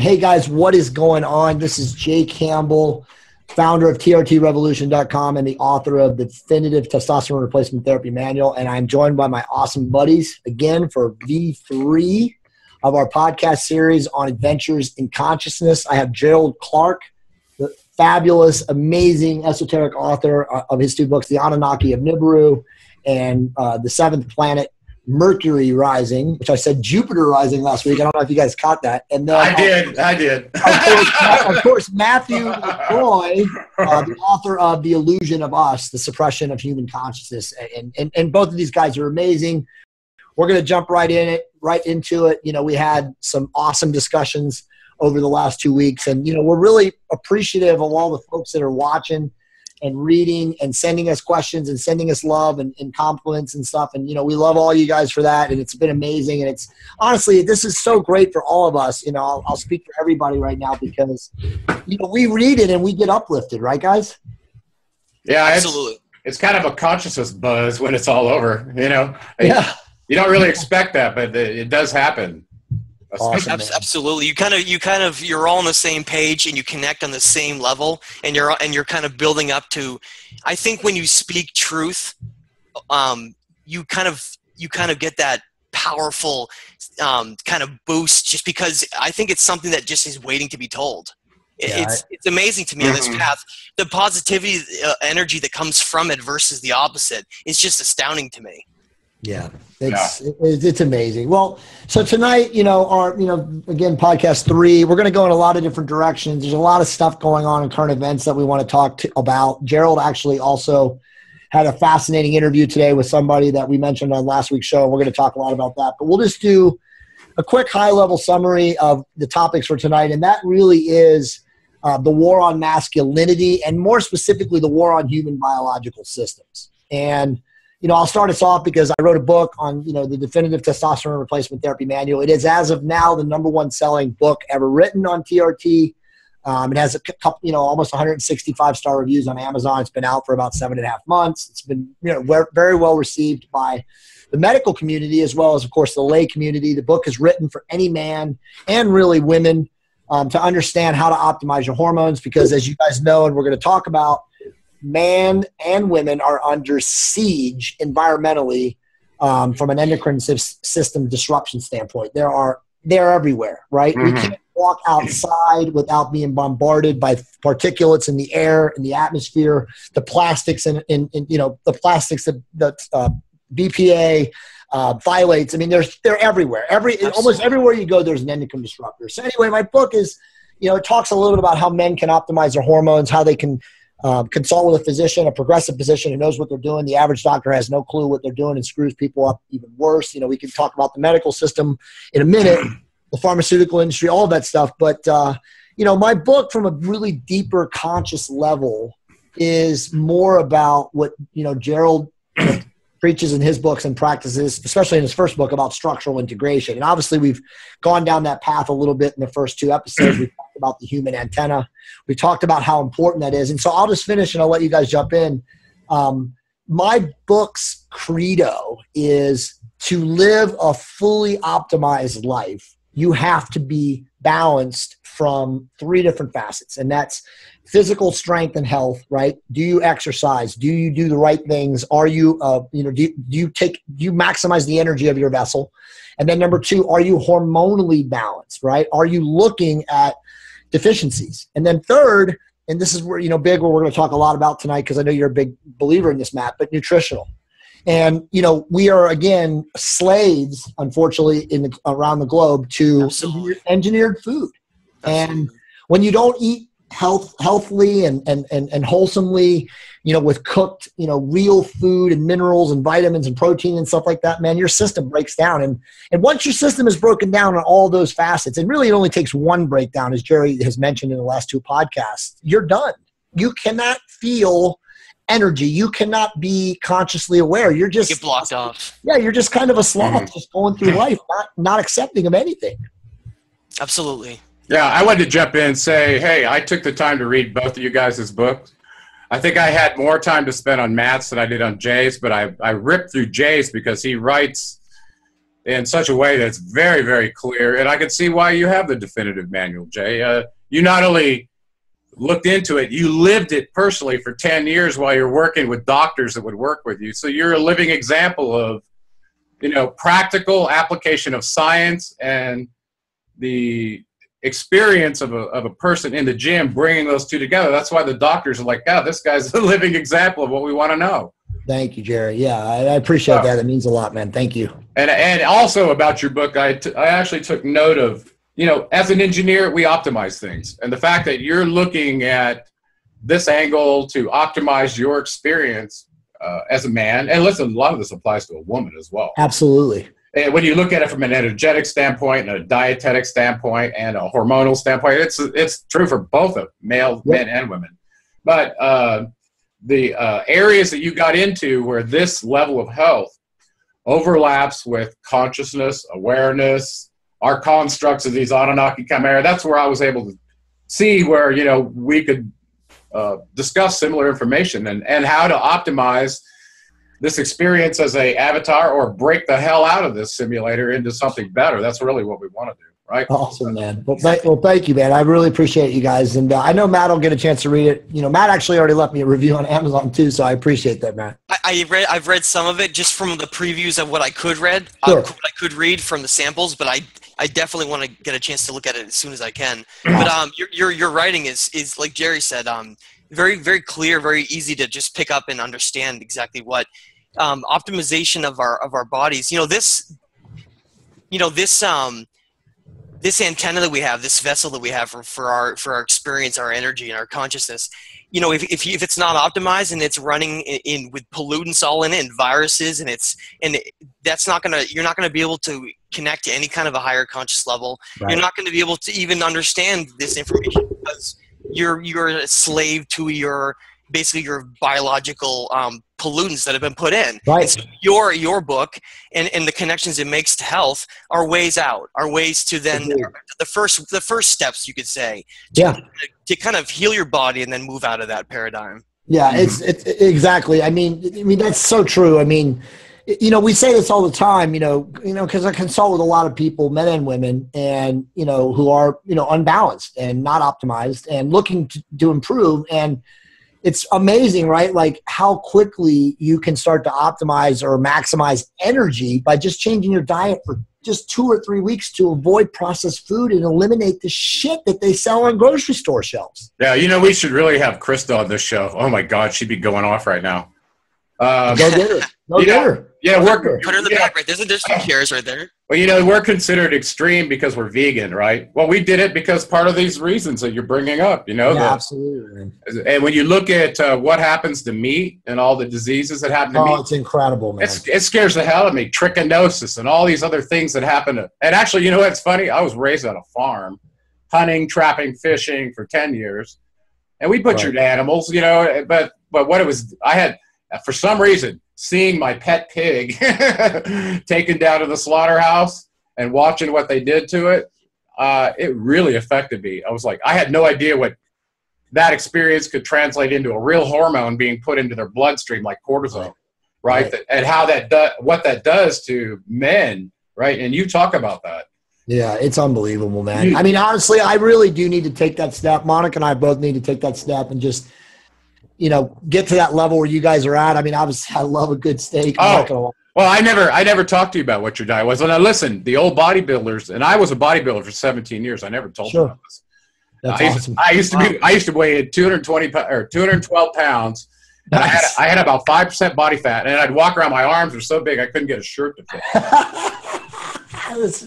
Hey guys, what is going on? This is Jay Campbell, founder of TRTRevolution.com and the author of the Definitive Testosterone Replacement Therapy Manual. And I'm joined by my awesome buddies again for V3 of our podcast series on adventures in consciousness. I have Gerald Clark, the fabulous, amazing, esoteric author of his two books, The Anunnaki of Nibiru and The Seventh Planet, Mercury Rising, which I said Jupiter Rising last week. I don't know if you guys caught that. And then I did. Of course, Matthew LaCroix, the author of The Illusion of Us, The Suppression of Human Consciousness. And both of these guys are amazing. We're going to jump right into it. You know, we had some awesome discussions over the last 2 weeks. And, you know, we're really appreciative of all the folks that are watching and reading and sending us questions and sending us love and compliments and stuff. And, you know, we love all you guys for that. And it's been amazing. And it's honestly, this is so great for all of us. You know, I'll speak for everybody right now because, you know, we read it and we get uplifted, right guys? Yeah, absolutely. It's kind of a consciousness buzz when it's all over, you know? Yeah. You don't really expect that, but it does happen. Awesome, absolutely. You're all on the same page and you connect on the same level and you're kind of building up to, I think when you speak truth, you kind of get that powerful kind of boost just because I think it's something that just is waiting to be told. It's amazing to me on this path. The positivity, energy that comes from it versus the opposite is just astounding to me. Yeah, it's amazing. Well, so tonight, again, podcast 3, we're going to go in a lot of different directions. There's a lot of stuff going on in current events that we want to talk about. Gerald actually also had a fascinating interview today with somebody that we mentioned on last week's show. And we're going to talk a lot about that, but we'll just do a quick high-level summary of the topics for tonight. And that really is the war on masculinity and more specifically, the war on human biological systems. And you know, I'll start us off because I wrote a book on, you know, the Definitive Testosterone Replacement Therapy Manual. It is, as of now, the #1 selling book ever written on TRT. It has a couple, you know, almost 165-star reviews on Amazon. It's been out for about 7.5 months. It's been, you know, very well received by the medical community as well as, of course, the lay community. The book is written for any man and really women to understand how to optimize your hormones because, as you guys know, and we're going to talk about, man and women are under siege environmentally from an endocrine system disruption standpoint. They're everywhere, right? We can't walk outside without being bombarded by particulates in the air, in the atmosphere, the plastics in you know, the plastics that BPA, phthalates. I mean, they're everywhere. Almost everywhere you go, there's an endocrine disruptor. So anyway, my book is, you know, it talks a little bit about how men can optimize their hormones, how they can consult with a physician, a progressive physician who knows what they're doing. The average doctor has no clue what they're doing and screws people up even worse. You know, we can talk about the medical system in a minute, the pharmaceutical industry, all of that stuff. But, you know, my book from a really deeper conscious level is more about what, you know, Gerald preaches in his books and practices, especially in his first book about structural integration. And obviously we've gone down that path a little bit in the first 2 episodes. We talked about the human antenna. We talked about how important that is. And so I'll just finish and I'll let you guys jump in. My book's credo is to live a fully optimized life. You have to be balanced from 3 different facets. And that's physical strength and health, right? Do you exercise? Do you do the right things? Are you, do you maximize the energy of your vessel? And then number 2, are you hormonally balanced, right? Are you looking at deficiencies? And then third, and this is where, you know, where we're going to talk a lot about tonight, because I know you're a big believer in this, Matt, but nutritional. And, you know, we are, again, slaves, unfortunately, around the globe to engineered food. Absolutely. And when you don't eat healthily and wholesomely, you know, with cooked, you know, real food and minerals and vitamins and protein and stuff like that, man, your system breaks down. And once your system is broken down on all those facets, and really it only takes one breakdown, as Jerry has mentioned in the last 2 podcasts, you're done. You cannot feel energy. You cannot be consciously aware. You're just get blocked off. Yeah, you're just kind of a sloth, just going through life, not accepting of anything. Absolutely. Yeah, I wanted to jump in and say, hey, I took the time to read both of you guys' books. I think I had more time to spend on Matt's than I did on Jay's, but I ripped through Jay's because he writes in such a way that's very, very clear. And I can see why you have the definitive manual, Jay. You not only looked into it, you lived it personally for 10 years while you're working with doctors that would work with you. So you're a living example of, you know, practical application of science and the experience of a person in the gym, bringing those two together. That's why the doctors are like, yeah, this guy's a living example of what we want to know. Thank you, Jerry. Yeah, I appreciate that. It means a lot, man. Thank you. And also about your book, I actually took note of, you know, as an engineer, we optimize things. And the fact that you're looking at this angle to optimize your experience as a man, and listen, a lot of this applies to a woman as well. Absolutely. And when you look at it from an energetic standpoint and a dietetic standpoint and a hormonal standpoint, it's true for both of men and women. But the areas that you got into where this level of health overlaps with consciousness, awareness, our constructs of these Anunnaki chimera, that's where I was able to see where, you know, we could discuss similar information and how to optimize this experience as a avatar or break the hell out of this simulator into something better. That's really what we want to do, right? Awesome, man. Well, thank you, man. I really appreciate you guys. And I know Matt will get a chance to read it. You know, Matt actually already left me a review on Amazon too, so I appreciate that, Matt. I've read some of it just from the previews of what I could read, Sure. what I could read from the samples, but I definitely want to get a chance to look at it as soon as I can. But your writing is like Jerry said, very, very clear, very easy to just pick up and understand exactly what optimization of our bodies. This antenna that we have, this vessel that we have for our experience, our energy, and our consciousness. You know, if it's not optimized and it's running in with pollutants all in it and viruses that's not you're not gonna be able to connect to any kind of a higher conscious level. Right. You're not going to be able to even understand this information because you're a slave to basically your biological pollutants that have been put in. Right. And so your book and the connections it makes to health are ways out, are ways to then the first steps, you could say, to kind of heal your body and then move out of that paradigm. Yeah, it's exactly. I mean that's so true. I mean, you know, we say this all the time, you know, because I consult with a lot of people, men and women, and, you know, who are, you know, unbalanced and not optimized and looking to improve. And it's amazing, right? Like how quickly you can start to optimize or maximize energy by just changing your diet for just 2 or 3 weeks to avoid processed food and eliminate the shit that they sell on grocery store shelves. Yeah, you know, we should really have Krista on this show. Oh my God, she'd be going off right now. Go get her. Go get her. Yeah, put her in the back right. There's some chairs right there. Well, you know, we're considered extreme because we're vegan, right? Well, we did it because part of these reasons that you're bringing up, you know. Yeah, absolutely. And when you look at what happens to meat and all the diseases that happen to meat. Oh, it's incredible, man. It scares the hell out of me. Trichinosis and all these other things that happen. And actually, you know what's funny? I was raised on a farm, hunting, trapping, fishing for 10 years. And we butchered animals, you know, but what it was, I had, for some reason, seeing my pet pig taken down to the slaughterhouse and watching what they did to it, it really affected me. I was like, I had no idea what that experience could translate into a real hormone being put into their bloodstream, like cortisol, right? And how what that does to men, right? And you talk about that. Yeah, it's unbelievable, man. I mean, honestly, I really do need to take that step. Monica and I both need to take that step and just, you know, get to that level where you guys are at. I mean, obviously, I love a good steak. Well, I never talked to you about what your diet was. And now listen, the old bodybuilders, and I was a bodybuilder for 17 years. I never told you about this. That's awesome. I used to weigh 212 pounds. And Nice. I had about 5% body fat, and I'd walk around. My arms were so big I couldn't get a shirt to fit.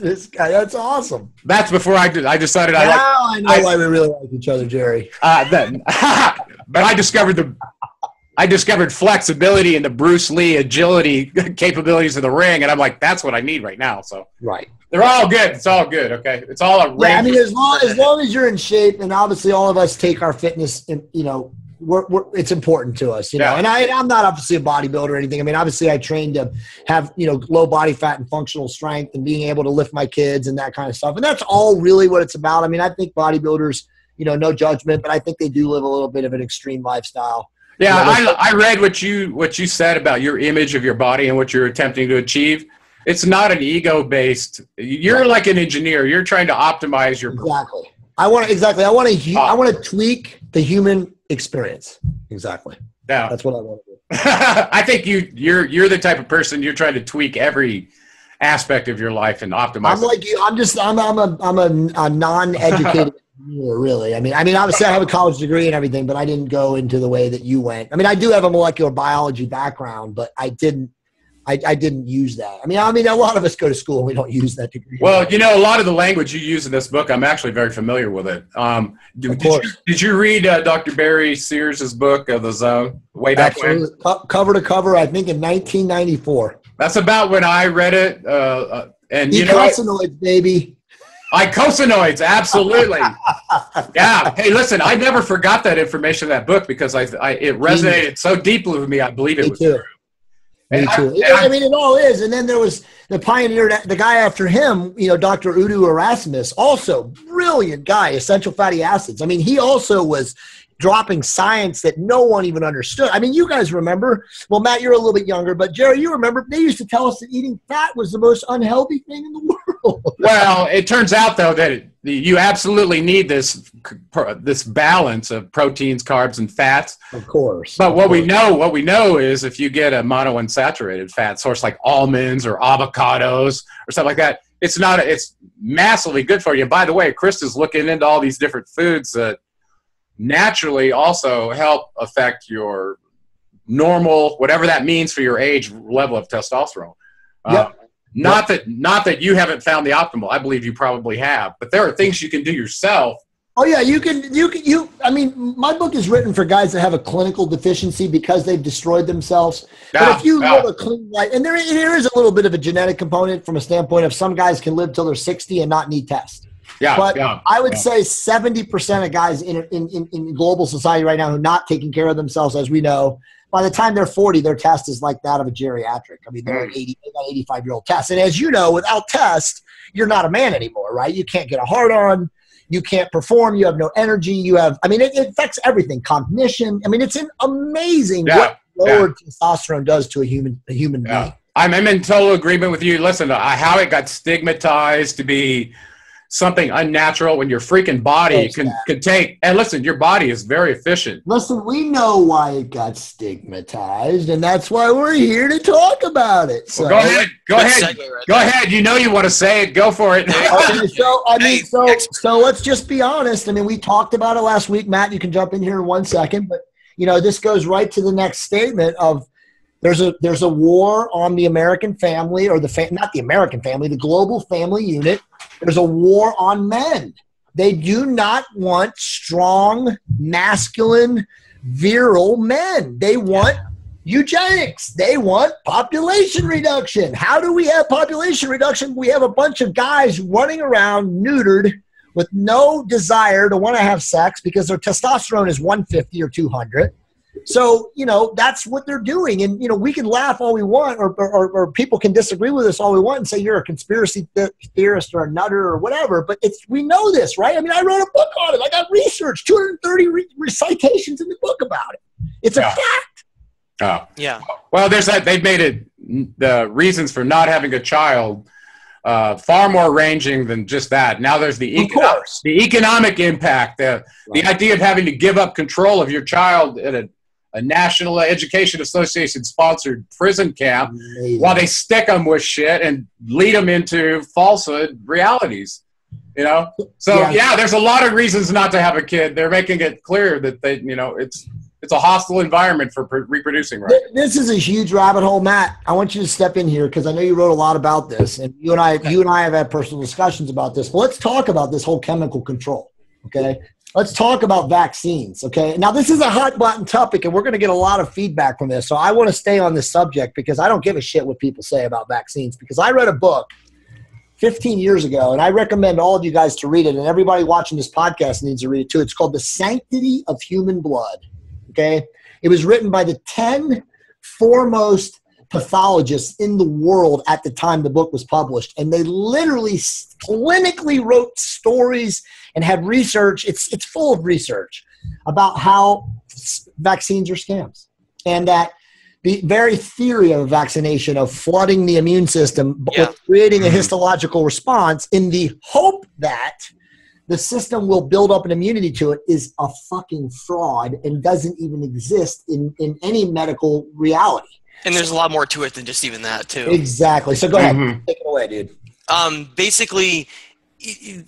This guy, that's awesome. That's before I decided I know why we really like each other, Jerry. But I discovered flexibility and the Bruce Lee agility capabilities of the ring, and I'm like, that's what I need right now. So they're all good. It's all good. Okay, it's all a range. Yeah, I mean, as long as you're in shape, and obviously all of us take our fitness, and you know, it's important to us, you know. And I'm not obviously a bodybuilder or anything. I mean, obviously I trained to have, you know, low body fat and functional strength and being able to lift my kids and that kind of stuff. And that's all really what it's about. I mean, I think bodybuilders, you know, no judgment, but I think they do live a little bit of an extreme lifestyle. Yeah, you know, I read what you said about your image of your body and what you're attempting to achieve. it's not an ego-based. You're like an engineer. You're trying to optimize your exactly. I want to tweak the human experience. Exactly. Yeah, that's what I want to do. I think you're the type of person you're trying to tweak every aspect of your life and optimize. I'm like you. I'm a non-educated engineer, really. I mean, obviously I have a college degree and everything, but I didn't go into the way that you went. I mean, I do have a molecular biology background, but I didn't use that. I mean, a lot of us go to school and we don't use that degree. Well, a lot of the language you use in this book, I'm actually very familiar with it. Did you read Dr. Barry Sears' book, The Zone, way back when? Cover to cover, I think in 1994. That's about when I read it. And Eicosanoids, baby. Eicosanoids, absolutely. Yeah. Hey, listen, I never forgot that information in that book because it resonated so deeply with me. I believe it was true. Me too. It all is. And then there was the pioneer, the guy after him, Dr. Udo Erasmus, also brilliant guy, essential fatty acids. I mean, he also was dropping science that no one even understood. I mean, you guys remember, well, Matt, you're a little bit younger, but Jerry, you remember, they used to tell us that eating fat was the most unhealthy thing in the world. Well, it turns out, though, that you absolutely need this balance of proteins, carbs, and fats. Of course. But what we know is if you get a monounsaturated fat source like almonds or avocados or something like that, it's massively good for you. And by the way, Chris is looking into all these different foods that naturally also help affect your normal, whatever that means for your age, level of testosterone. Yep. Not that you haven't found the optimal. I believe you probably have, but there are things you can do yourself. Oh yeah, I mean, my book is written for guys that have a clinical deficiency because they've destroyed themselves. But if you live a clean life, and there is a little bit of a genetic component from a standpoint of some guys can live till they're 60 and not need tests. But I would say 70% of guys in global society right now who are not taking care of themselves, as we know, by the time they're 40, their test is like that of a geriatric. I mean, they're an 85-year-old test. And as you know, without test, you're not a man anymore, right? You can't get a hard on. You can't perform. You have no energy. It affects everything. Cognition. I mean, it's amazing what lower testosterone does to a human being. I'm in total agreement with you. Listen, how it got stigmatized to be something unnatural when your freaking body can take, and listen, your body is very efficient. Listen, we know why it got stigmatized, and that's why we're here to talk about it. So well, go ahead. You know you want to say it. Go for it. Okay, so let's just be honest. I mean, we talked about it last week. Matt, you can jump in here in 1 second, but this goes right to the next statement of there's a war on the American family, or not the American family, the global family unit. There's a war on men. They do not want strong, masculine, virile men. They want eugenics. They want population reduction. How do we have population reduction? We have a bunch of guys running around neutered with no desire to want to have sex because their testosterone is 150 or 200. So, that's what they're doing. And, we can laugh all we want or people can disagree with us all we want and say you're a conspiracy theorist or a nutter or whatever. But we know this, right? I mean, I wrote a book on it. I got research, 230 recitations in the book about it. It's a fact. Oh. Yeah. Well, there's that. They've made it the reasons for not having a child far more ranging than just that. Now there's the economic impact, the idea of having to give up control of your child at a National Education Association sponsored prison camp while they stick them with shit and lead them into falsehood realities. So there's a lot of reasons not to have a kid. They're making it clear that it's a hostile environment for reproducing. Right. This is a huge rabbit hole, Matt. I want you to step in here because I know you wrote a lot about this, and you and I have had personal discussions about this. But let's talk about this whole chemical control. Okay. Let's talk about vaccines, okay? Now, this is a hot-button topic, and we're going to get a lot of feedback from this. So I want to stay on this subject because I don't give a shit what people say about vaccines, because I read a book 15 years ago, and I recommend all of you guys to read it, and everybody watching this podcast needs to read it too. It's called The Sanctity of Human Blood, okay? It was written by the 10 foremost pathologists in the world at the time the book was published, and they literally clinically wrote stories and had research. It's full of research about how vaccines are scams, and that the very theory of vaccination, of flooding the immune system, with creating a histological response in the hope that the system will build up an immunity to it, is a fucking fraud and doesn't even exist in any medical reality. And there's a lot more to it than just even that, too. Exactly. So go ahead. Take it away, dude. Basically,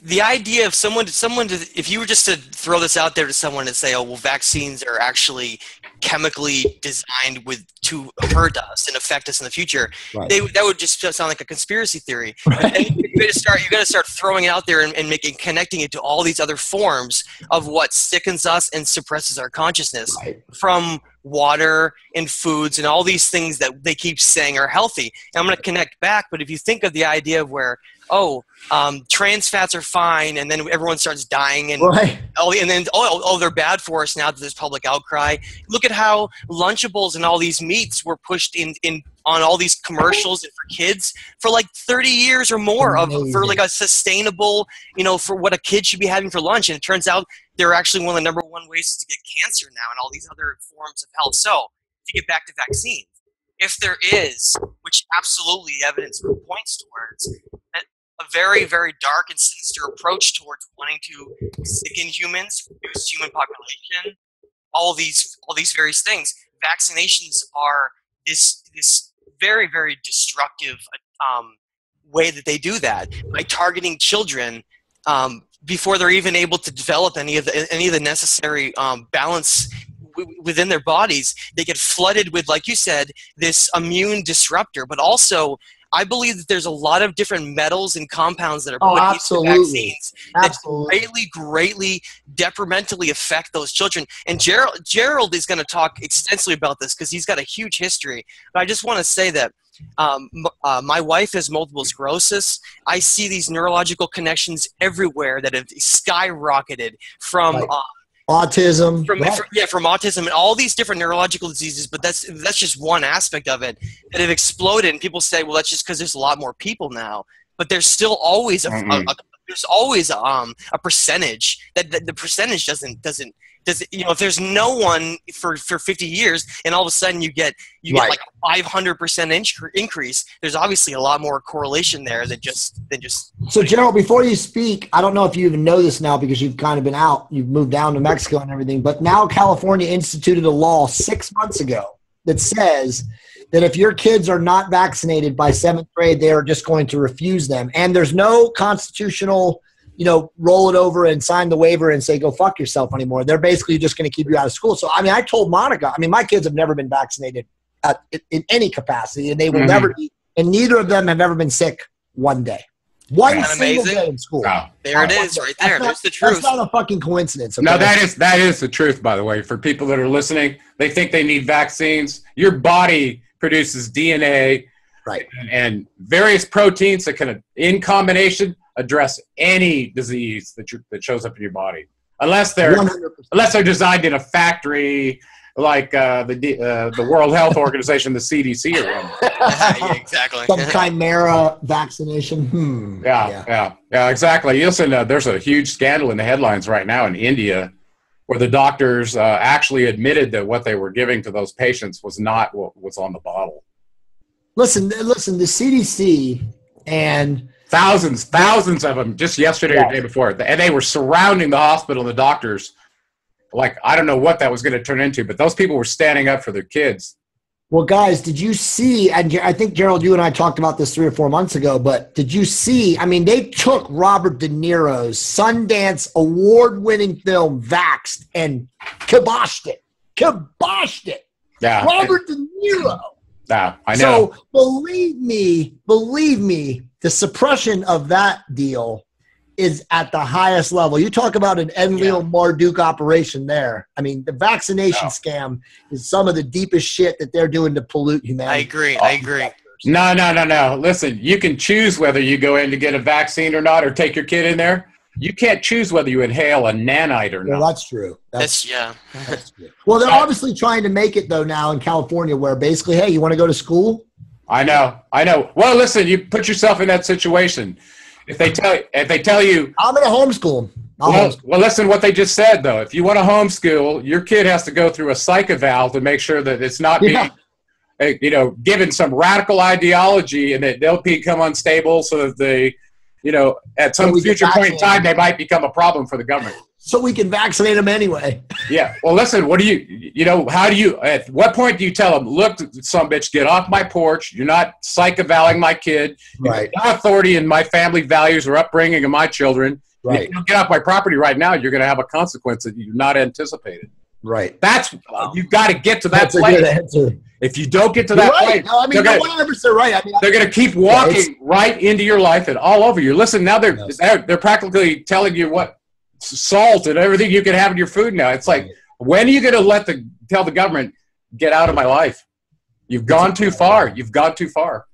the idea of someone, if you were just to throw this out there to someone and say, oh, well, vaccines are actually chemically designed to hurt us and affect us in the future, that would just sound like a conspiracy theory. And you're going to start throwing it out there and connecting it to all these other forms of what sickens us and suppresses our consciousness, from water and foods and all these things that they keep saying are healthy. And I'm going to connect back, but if you think of the idea of where, trans fats are fine, and then everyone starts dying, and they're bad for us now that there's public outcry. Look at how Lunchables and all these meats were pushed in on all these commercials and for kids for like 30 years or more for like a sustainable, for what a kid should be having for lunch. And it turns out they're actually one of the number one ways to get cancer now and all these other forms of health. So to get back to vaccines, if there is, which absolutely evidence points towards, a very, very dark and sinister approach towards wanting to sicken humans, reduce human population, all these various things. Vaccinations are this very, very destructive way that they do that by targeting children before they're even able to develop any of the necessary balance within their bodies. They get flooded with, like you said, this immune disruptor, but also I believe that there's a lot of different metals and compounds that are put into vaccines that greatly detrimentally affect those children. And Gerald is going to talk extensively about this because he's got a huge history. But I just want to say that my wife has multiple sclerosis. I see these neurological connections everywhere that have skyrocketed from autism, from autism and all these different neurological diseases. But that's just one aspect of it that have exploded. And people say, well, that's just because there's a lot more people now. But there's still always a percentage that the percentage doesn't if there's no one for 50 years and all of a sudden you get like a 500% increase, there's obviously a lot more correlation there than just. So Gerald, before you speak, I don't know if you even know this now because you've kind of been out, you've moved down to Mexico and everything, but now California instituted a law 6 months ago that says that if your kids are not vaccinated by 7th grade, they are just going to refuse them. And there's no constitutional roll it over and sign the waiver and say, go fuck yourself anymore. They're basically just going to keep you out of school. So, I told Monica, my kids have never been vaccinated in any capacity, and they will never be. And neither of them have ever been sick one day. One single day in school. Wow. There it is right there. That's the truth. That's not a fucking coincidence. Okay? No, that is the truth, by the way. For people that are listening, they think they need vaccines. Your body produces DNA and various proteins that can, in combination, address any disease that shows up in your body, unless they're designed in a factory like the World Health Organization, the CDC, or yeah, exactly. Some chimera vaccination. Yeah, exactly. Listen, there's a huge scandal in the headlines right now in India, where the doctors actually admitted that what they were giving to those patients was not what was on the bottle. Listen, the CDC and thousands of them just yesterday or the day before. And they were surrounding the hospital and the doctors. Like, I don't know what that was going to turn into, but those people were standing up for their kids. Well, guys, did you see, and I think, Gerald, you and I talked about this 3 or 4 months ago, but did you see, they took Robert De Niro's Sundance award-winning film, Vaxxed, and kiboshed it. Yeah. Robert De Niro. Yeah, I know. So believe me, the suppression of that deal is at the highest level. You talk about an Enlil Marduk operation there. The vaccination scam is some of the deepest shit that they're doing to pollute humanity. I agree. No. Listen, you can choose whether you go in to get a vaccine or not, or take your kid in there. You can't choose whether you inhale a nanite or not. Well, that's true. That's true. Well, they're obviously trying to make it, though, now in California, where basically, hey, you want to go to school? I know. Well, listen, you put yourself in that situation. If they tell you, I'm going to homeschool them. Well, listen what they just said, though. If you want to homeschool, your kid has to go through a psych eval to make sure that it's not being you know, given some radical ideology and that they'll become unstable so that they, you know, at some future point in time, they might become a problem for the government. So we can vaccinate them anyway. Yeah. Well, listen, what do you know, how do you, at what point do you tell them, look, some bitch, get off my porch. You're not psych-evaling my kid. Right. You're not authority in my family values or upbringing of my children. Right. If you don't get off my property right now, you're going to have a consequence that you've not anticipated. Right. That's, you've got to get to that That's place. a good answer. If you don't get to that place, no, I mean, you're 100% right. I mean, they're going to keep walking right into your life and all over you. Listen, now they're practically telling you what salt and everything you can have in your food now. It's like, when are you going to tell the government, get out of my life? You've gone too far. You've gone too far.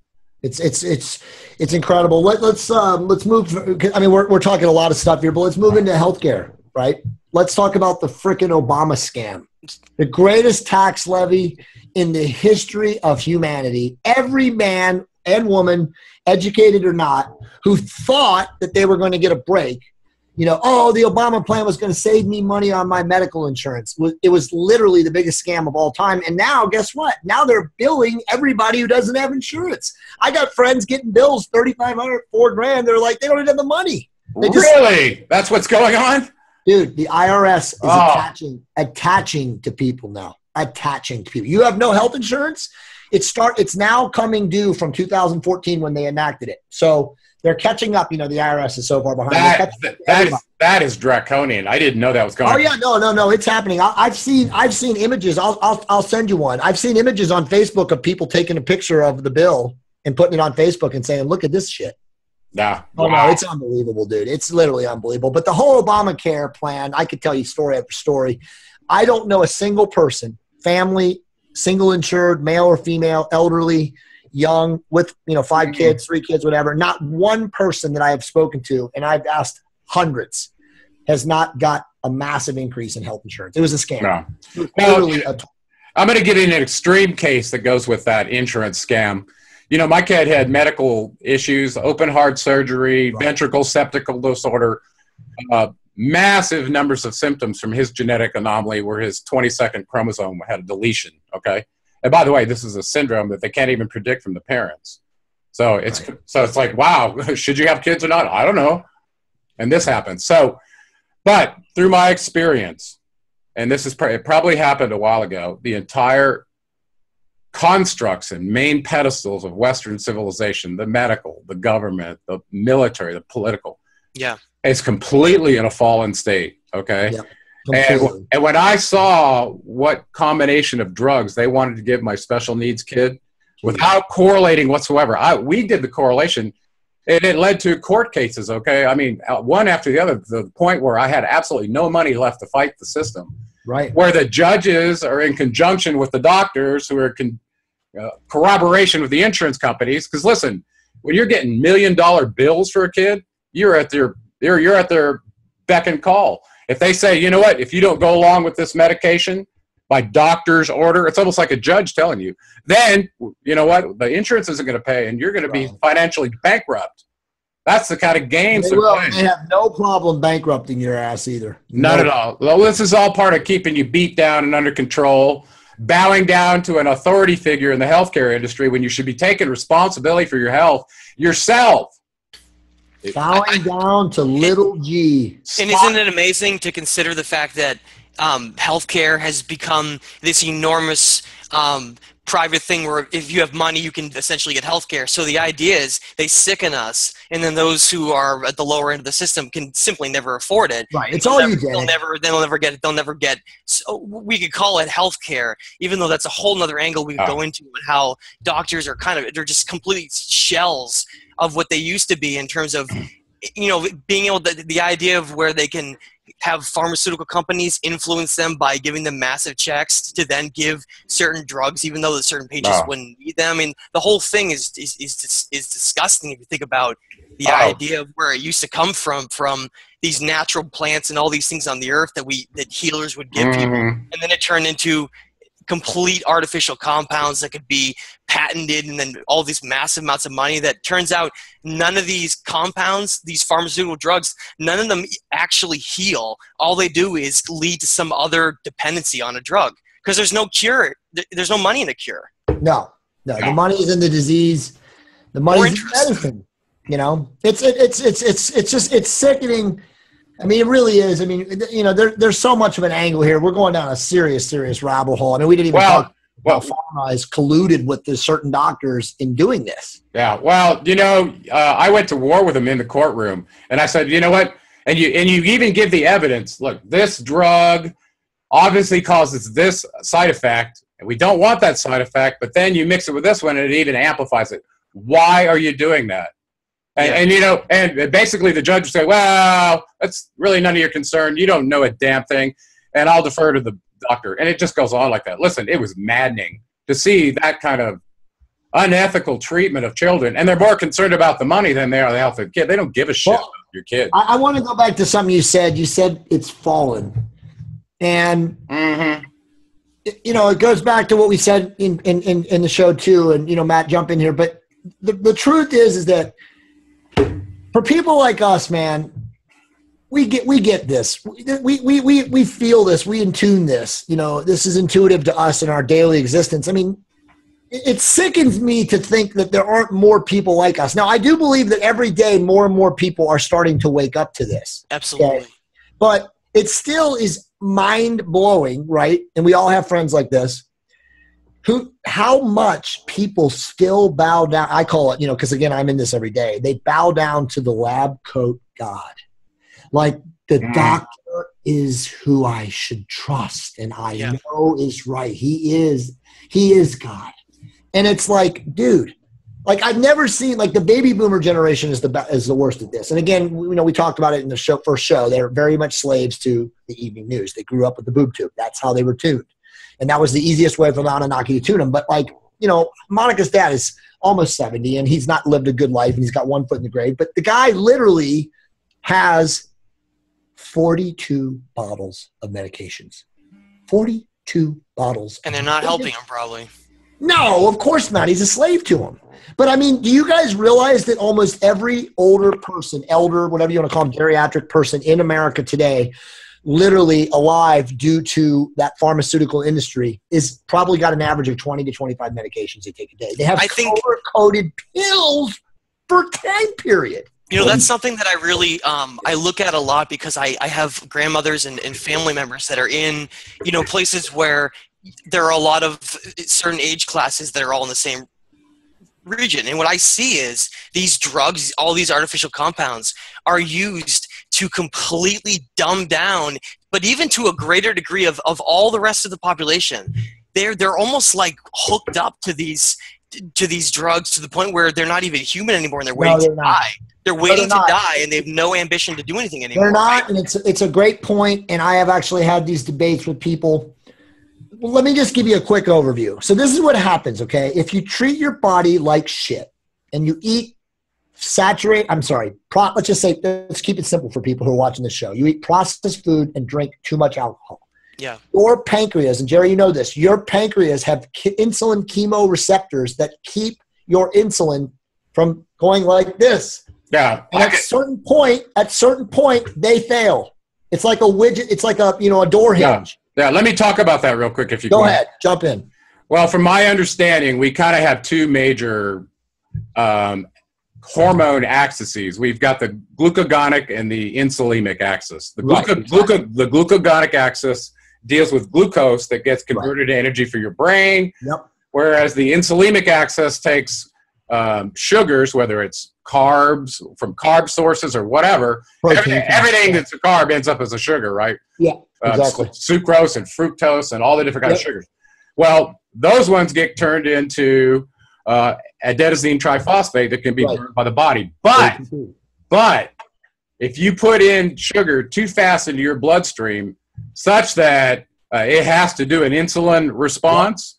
It's incredible. Let's move. I mean, we're talking a lot of stuff here, but let's move into healthcare, right? Let's talk about the frickin' Obama scam, the greatest tax levy in the history of humanity. Every man and woman, educated or not, who thought that they were going to get a break, you know, oh, the Obama plan was going to save me money on my medical insurance. It was literally the biggest scam of all time. And now, guess what? Now they're billing everybody who doesn't have insurance. I got friends getting bills, $3,500, $4,000. They're like, they don't even have the money. Really? That's what's going on? Dude, the IRS is attaching to people now. Attaching to people. You have no health insurance? It's now coming due from 2014 when they enacted it. So they're catching up. You know, the IRS is so far behind. That is draconian. I didn't know that was going on. Oh, yeah. No. It's happening. I've seen images. I'll send you one. I've seen images on Facebook of people taking a picture of the bill and putting it on Facebook and saying, look at this shit. Yeah. Oh, wow. No, it's unbelievable, dude. It's literally unbelievable. But the whole Obamacare plan, I could tell you story after story. I don't know a single person, family, single insured, male or female, elderly, young, with 5 kids, 3 kids, whatever. Not one person that I have spoken to, and I've asked hundreds, has not got a massive increase in health insurance. It was a scam. No. I'm going to give you an extreme case that goes with that insurance scam. You know, my kid had medical issues, open heart surgery, ventricle septal disorder, massive numbers of symptoms from his genetic anomaly where his 22nd chromosome had a deletion, okay? And by the way, this is a syndrome that they can't even predict from the parents. So it's like, wow, should you have kids or not? I don't know. And this happens. So, but through my experience, and this is it probably happened a while ago, the entire constructs and main pedestals of Western civilization, the medical, the government, the military, the political, is completely in a fallen state, okay? Yeah, and when I saw what combination of drugs they wanted to give my special needs kid without correlating whatsoever, we did the correlation, and it led to court cases, okay? I mean, one after the other, to the point where I had absolutely no money left to fight the system. Right. Where the judges are in conjunction with the doctors who are corroboration with the insurance companies. Because listen, when you're getting $1 million bills for a kid, you're at their beck and call. If they say, you know what, if you don't go along with this medication by doctor's order, it's almost like a judge telling you, then you know what, the insurance isn't going to pay and you're going to be financially bankrupt. That's the kind of games they're playing. They have no problem bankrupting your ass either. None at all. Well, this is all part of keeping you beat down and under control, bowing down to an authority figure in the healthcare industry when you should be taking responsibility for your health yourself. Bowing down to little G. And isn't it amazing to consider the fact that healthcare has become this enormous private thing where if you have money, you can essentially get healthcare. So the idea is they sicken us, and then those who are at the lower end of the system can simply never afford it. Right. It's all you get. They'll never get it. They'll never get. So we could call it healthcare, even though that's a whole nother angle we could go into, and how doctors are they're just complete shells of what they used to be in terms of, being able to, the idea of where they can have pharmaceutical companies influence them by giving them massive checks to then give certain drugs, even though the certain patients wouldn't need them. I mean, the whole thing is disgusting if you think about the idea of where it used to come from these natural plants and all these things on the earth that healers would give people, and then it turned into complete artificial compounds that could be patented, and then all these massive amounts of money that turns out none of these compounds, these pharmaceutical drugs, none of them actually heal. All they do is lead to some other dependency on a drug because there's no cure. There's no money in a cure. No, No, the money is in the disease. The money is in medicine. You know, it's just, it's sickening. I mean, it really is. I mean, you know, there's so much of an angle here. We're going down a serious rabbit hole. I mean, we didn't even talk about Pharma is colluded with the certain doctors in doing this. Yeah. Well, you know, I went to war with them in the courtroom, and I said, you know what? And you even give the evidence. Look, this drug obviously causes this side effect, and we don't want that side effect, but then you mix it with this one, and it even amplifies it. Why are you doing that? And you know, and basically the judge would say, well, that's really none of your concern. You don't know a damn thing, and I'll defer to the doctor. And it just goes on like that. Listen, it was maddening to see that kind of unethical treatment of children. And they're more concerned about the money than they are the health of the kid. They don't give a shit about your kid. I want to go back to something you said. You said it's fallen. And, you know, it goes back to what we said in the show too. And, you know, Matt, jump in here. But the truth is that for people like us, man, we get this. We feel this. We intune this. You know, this is intuitive to us in our daily existence. I mean, it sickens me to think that there aren't more people like us. Now, I do believe that every day more and more people are starting to wake up to this. Absolutely. Okay? But it still is mind-blowing, right? And we all have friends like this. How much people still bow down. I call it, you know, because again, I'm in this every day. They bow down to the lab coat God. Like the doctor is who I should trust, and I know is right. He is God. And it's like, dude, like I've never seen, like the baby boomer generation is the worst at this. And again, you know, we talked about it in the first show. They're very much slaves to the evening news. They grew up with the boob tube. That's how they were tuned. And that was the easiest way for Anunnaki to tune them. But like, you know, Monica's dad is almost 70 and he's not lived a good life and he's got one foot in the grave. But the guy literally has 42 bottles of medications. 42 bottles. And they're not helping him probably. No, of course not. He's a slave to them. But I mean, do you guys realize that almost every older person, elder, whatever you want to call them, geriatric person in America today, literally alive due to that pharmaceutical industry, is probably got an average of 20 to 25 medications they take a day. They have color-coded pills for time period. You know, that's something that I really I look at a lot because I have grandmothers and family members that are in, you know, places where there are a lot of certain age classes that are all in the same region. And what I see is these drugs, all these artificial compounds are used to completely dumb down, but even to a greater degree of all the rest of the population. They're almost like hooked up to these drugs to the point where they're not even human anymore and they're waiting to die. They're waiting to die and they have no ambition to do anything anymore. They're not, and it's a great point, and I have actually had these debates with people. Well, let me just give you a quick overview. So this is what happens, okay? If you treat your body like shit and you eat let's just say, let's keep it simple for people who are watching this show. You eat processed food and drink too much alcohol. Yeah. Your pancreas, and Jerry, you know this, your pancreas have insulin chemoreceptors that keep your insulin from going like this. Yeah. And at a certain point, they fail. It's like a widget. It's like a door hinge. Yeah. Let me talk about that real quick if you go ahead. Jump in. Well, from my understanding, we kind of have two major hormone axes. We've got the glucagonic and the insulinic axis. The glucagonic axis deals with glucose that gets converted to energy for your brain, whereas the insulinic axis takes sugars, whether it's carbs from carb sources or whatever. Everything that's a carb ends up as a sugar, right? Yeah, exactly. Sucrose and fructose and all the different kinds of sugars. Well, those ones get turned into adenosine triphosphate that can be burned by the body. But if you put in sugar too fast into your bloodstream such that it has to do an insulin response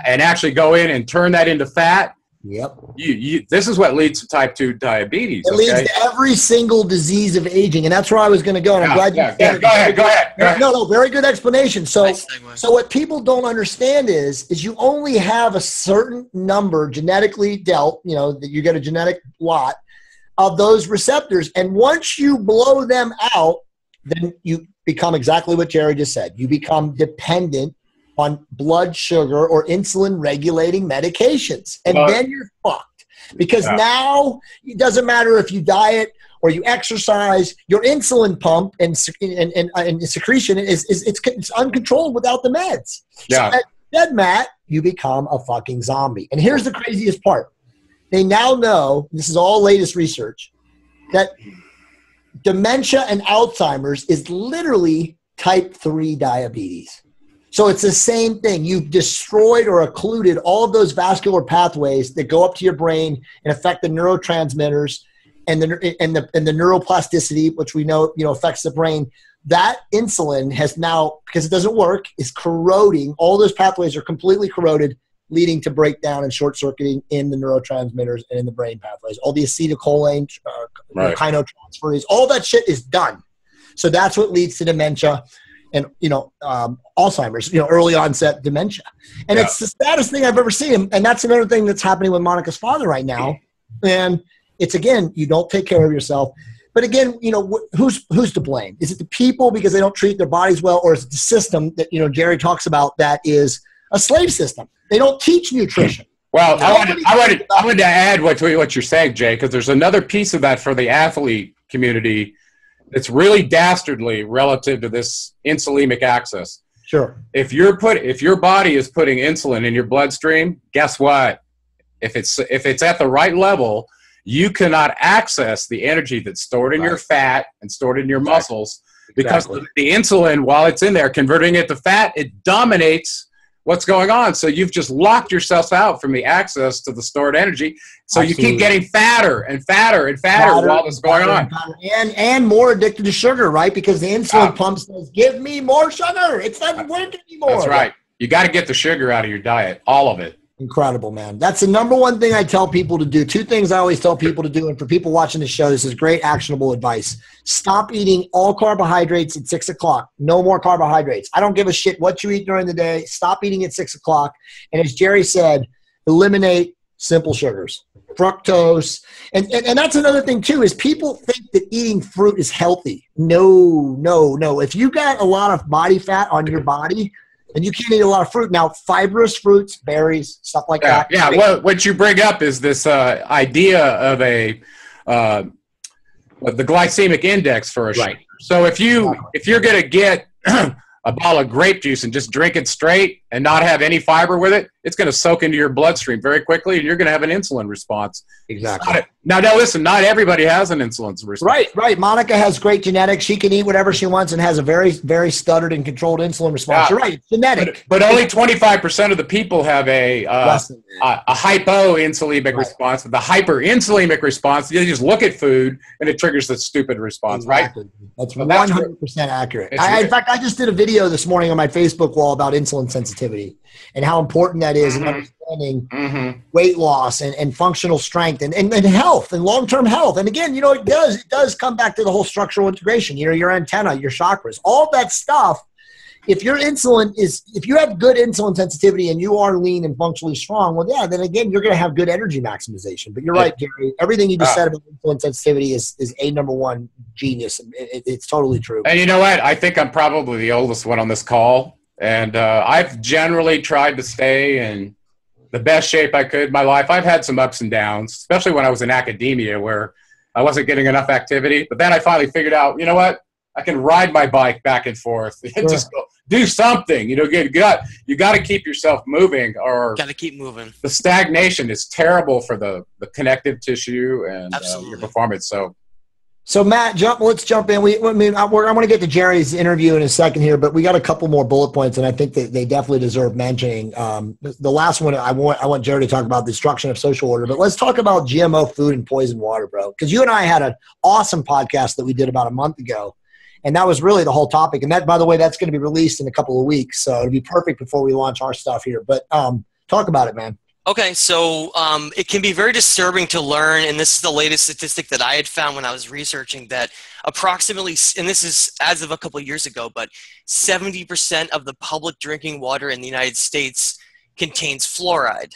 and actually go in and turn that into fat, this is what leads to type 2 diabetes. It leads to every single disease of aging, and that's where I was going to go. And I'm glad you said it. Go ahead. No, very good explanation. So what people don't understand is you only have a certain number genetically dealt, that you get a genetic lot of those receptors, and once you blow them out, then you become exactly what Jerry just said. You become dependent on blood sugar or insulin regulating medications. And then you're fucked, because now it doesn't matter if you diet or you exercise, your insulin pump and secretion it's uncontrolled without the meds. Yeah. So dead Matt, you become a fucking zombie. And here's the craziest part. They now know, this is all latest research, that dementia and Alzheimer's is literally type 3 diabetes. So it's the same thing. You've destroyed or occluded all of those vascular pathways that go up to your brain and affect the neurotransmitters and the neuroplasticity, which we know, affects the brain. That insulin has now, because it doesn't work, is corroding. All those pathways are completely corroded, leading to breakdown and short-circuiting in the neurotransmitters and in the brain pathways. All the acetylcholine, chinotransferase, all that shit is done. So that's what leads to dementia and, Alzheimer's, early onset dementia. And it's the saddest thing I've ever seen. And that's another thing that's happening with Monica's father right now. And it's, again, you don't take care of yourself. But again, who's to blame? Is it the people because they don't treat their bodies well, or is it the system that, Jerry talks about that is a slave system? They don't teach nutrition. Well, I wanted to add what you're saying, Jay, because there's another piece of that for the athlete community that's really dastardly relative to this insulinic access. Sure. If your body is putting insulin in your bloodstream, guess what? If it's at the right level, you cannot access the energy that's stored in your fat and stored in your muscles, because the insulin, while it's in there, converting it to fat, it dominates what's going on. So you've just locked yourself out from the access to the stored energy. So you keep getting fatter and fatter and fatter while this is going on. And more addicted to sugar, right? Because the insulin pump says, give me more sugar. It's not working anymore. That's right. You got to get the sugar out of your diet, all of it. Incredible, man. That's the number one thing I tell people to do. Two things I always tell people to do. And for people watching the show, this is great actionable advice. Stop eating all carbohydrates at 6 o'clock. No more carbohydrates. I don't give a shit what you eat during the day. Stop eating at 6 o'clock. And as Jerry said, eliminate simple sugars, fructose. And that's another thing too, is people think that eating fruit is healthy. No. If you got a lot of body fat on your body, and you can't eat a lot of fruit. Now, fibrous fruits, berries, stuff like that. Yeah, what you bring up is this idea of the glycemic index for a sugar. So if you're going to get a bottle of grape juice and just drink it straight and not have any fiber with it, it's going to soak into your bloodstream very quickly, and you're going to have an insulin response. Exactly. Now, listen, not everybody has an insulin response. Right. Monica has great genetics. She can eat whatever she wants and has a very, very stuttered and controlled insulin response. You're right. It's genetic. But only 25% of the people have a hypoinsulinic response. The hyperinsulinic response, you just look at food and it triggers the stupid response, exactly. Right? That's 100% accurate. In fact, I just did a video this morning on my Facebook wall about insulin sensitivity and how important that is in understanding weight loss and functional strength and health and long-term health. And again, it does come back to the whole structural integration, your antenna, your chakras, all that stuff. If your insulin if you have good insulin sensitivity and you are lean and functionally strong, well, yeah, then again, you're going to have good energy maximization. But you're right, Gary. Everything you just said about insulin sensitivity is a number one genius. It's totally true. And you know what? I think I'm probably the oldest one on this call. And I've generally tried to stay in the best shape I could in my life. I've had some ups and downs, especially when I was in academia where I wasn't getting enough activity. But then I finally figured out, you know what? I can ride my bike back and forth and just go, do something. You got to keep yourself moving, or got to keep moving. The stagnation is terrible for the connective tissue and your performance. So Matt, let's jump in. I want to get to Jerry's interview in a second here, but we got a couple more bullet points, and I think that they definitely deserve mentioning. The last one, I want Jerry to talk about the destruction of social order, but let's talk about GMO food and poison water, bro. Because you and I had an awesome podcast that we did about a month ago, and that was really the whole topic. And that, by the way, that's going to be released in a couple of weeks, so it'll be perfect before we launch our stuff here. But talk about it, man. Okay, so it can be very disturbing to learn, and this is the latest statistic that I had found when I was researching, that approximately, and this is as of a couple of years ago, but 70% of the public drinking water in the United States contains fluoride.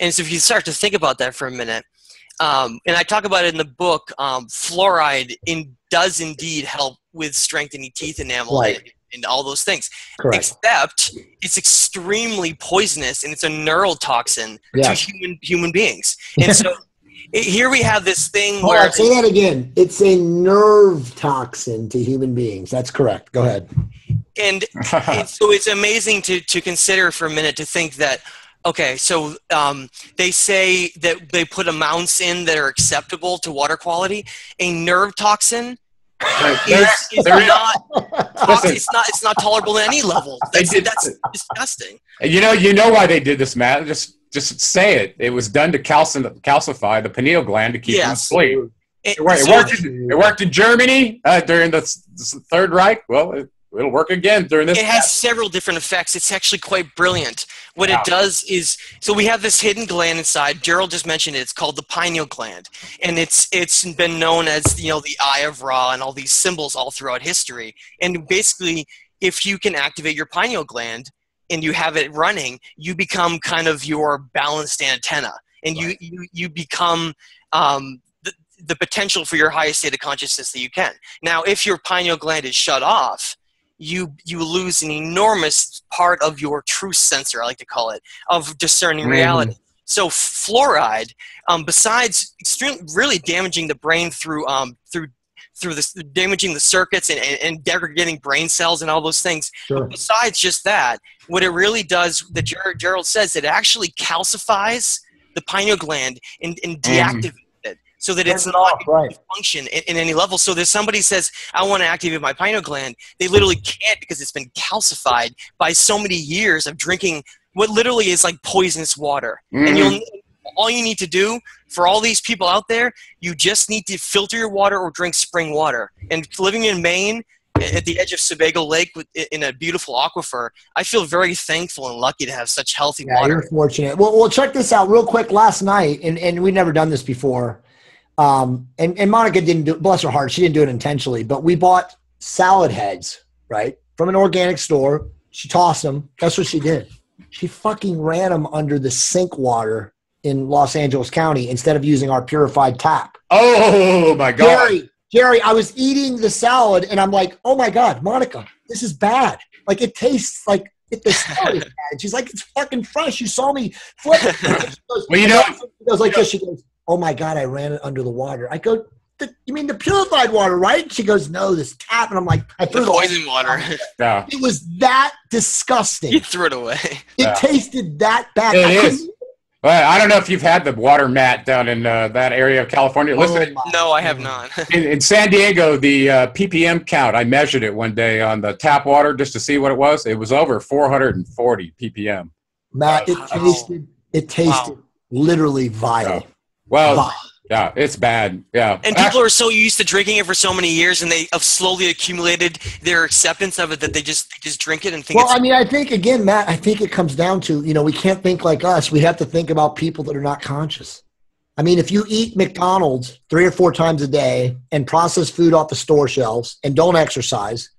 And so if you start to think about that for a minute, and I talk about it in the book, fluoride does indeed help with strengthening teeth enamel. Right. and all those things. Correct. Except it's extremely poisonous, and it's a neurotoxin to human beings. And so here we have this thing Hold on, say that again. It's a nerve toxin to human beings. That's correct. Go ahead. And so it's amazing to consider for a minute, to think that, okay, so they say that they put amounts in that are acceptable to water quality. A nerve toxin it's not tolerable at any level. That's disgusting. You know why they did this, Matt? Just say it. It was done to calcify the pineal gland to keep them asleep. It worked in Germany during the Third Reich. Well, it'll work again during this. It has several different effects. It's actually quite brilliant. What it does is, so we have this hidden gland inside. Gerald just mentioned it. It's called the pineal gland, and it's been known as the Eye of Ra and all these symbols all throughout history. And basically, if you can activate your pineal gland and you have it running, you become kind of your balanced antenna, and you become the potential for your highest state of consciousness that you can. Now, if your pineal gland is shut off, you lose an enormous part of your truth sensor, I like to call it, of discerning reality. So fluoride, besides really damaging the brain through damaging the circuits and degrading brain cells and all those things. Sure. Besides just that, what it really does, that Gerald says, it actually calcifies the pineal gland and deactivates it, so that it's not able to function in any level. So if somebody says, I want to activate my pineal gland, they literally can't, because it's been calcified by so many years of drinking what literally is like poisonous water. And all you need to do for all these people out there, you just need to filter your water or drink spring water. And living in Maine, at the edge of Sebago Lake in a beautiful aquifer, I feel very thankful and lucky to have such healthy water. You're fortunate. Well, check this out real quick. Last night, and we've never done this before, and Monica didn't do it, bless her heart, she didn't do it intentionally, but we bought salad heads, right, from an organic store. She tossed them. That's what she did. She fucking ran them under the sink water in Los Angeles County instead of using our purified tap. Oh my God. Jerry, I was eating the salad and I'm like, oh my God, Monica, this is bad. Like, it tastes like the salad is bad. She's like, it's fucking fresh. You saw me flip it. She goes, she goes like this. She goes, oh my God, I ran it under the water. I go, you mean the purified water, right? She goes, no, this tap. And I'm like, I threw the poison water. Yeah. It was that disgusting. You threw it away. It tasted that bad. It is. Well, I don't know if you've had the water mat down in that area of California. Listen, no, I have not. in San Diego, the ppm count, I measured it one day on the tap water just to see what it was. It was over 440 ppm. Matt, it tasted literally vile. Yeah. Well, yeah, it's bad. Yeah. And people are so used to drinking it for so many years, and they have slowly accumulated their acceptance of it that they just drink it and think I mean, I think, again, Matt, I think it comes down to, we can't think like us. We have to think about people that are not conscious. I mean, if you eat McDonald's 3 or 4 times a day and process food off the store shelves and don't exercise,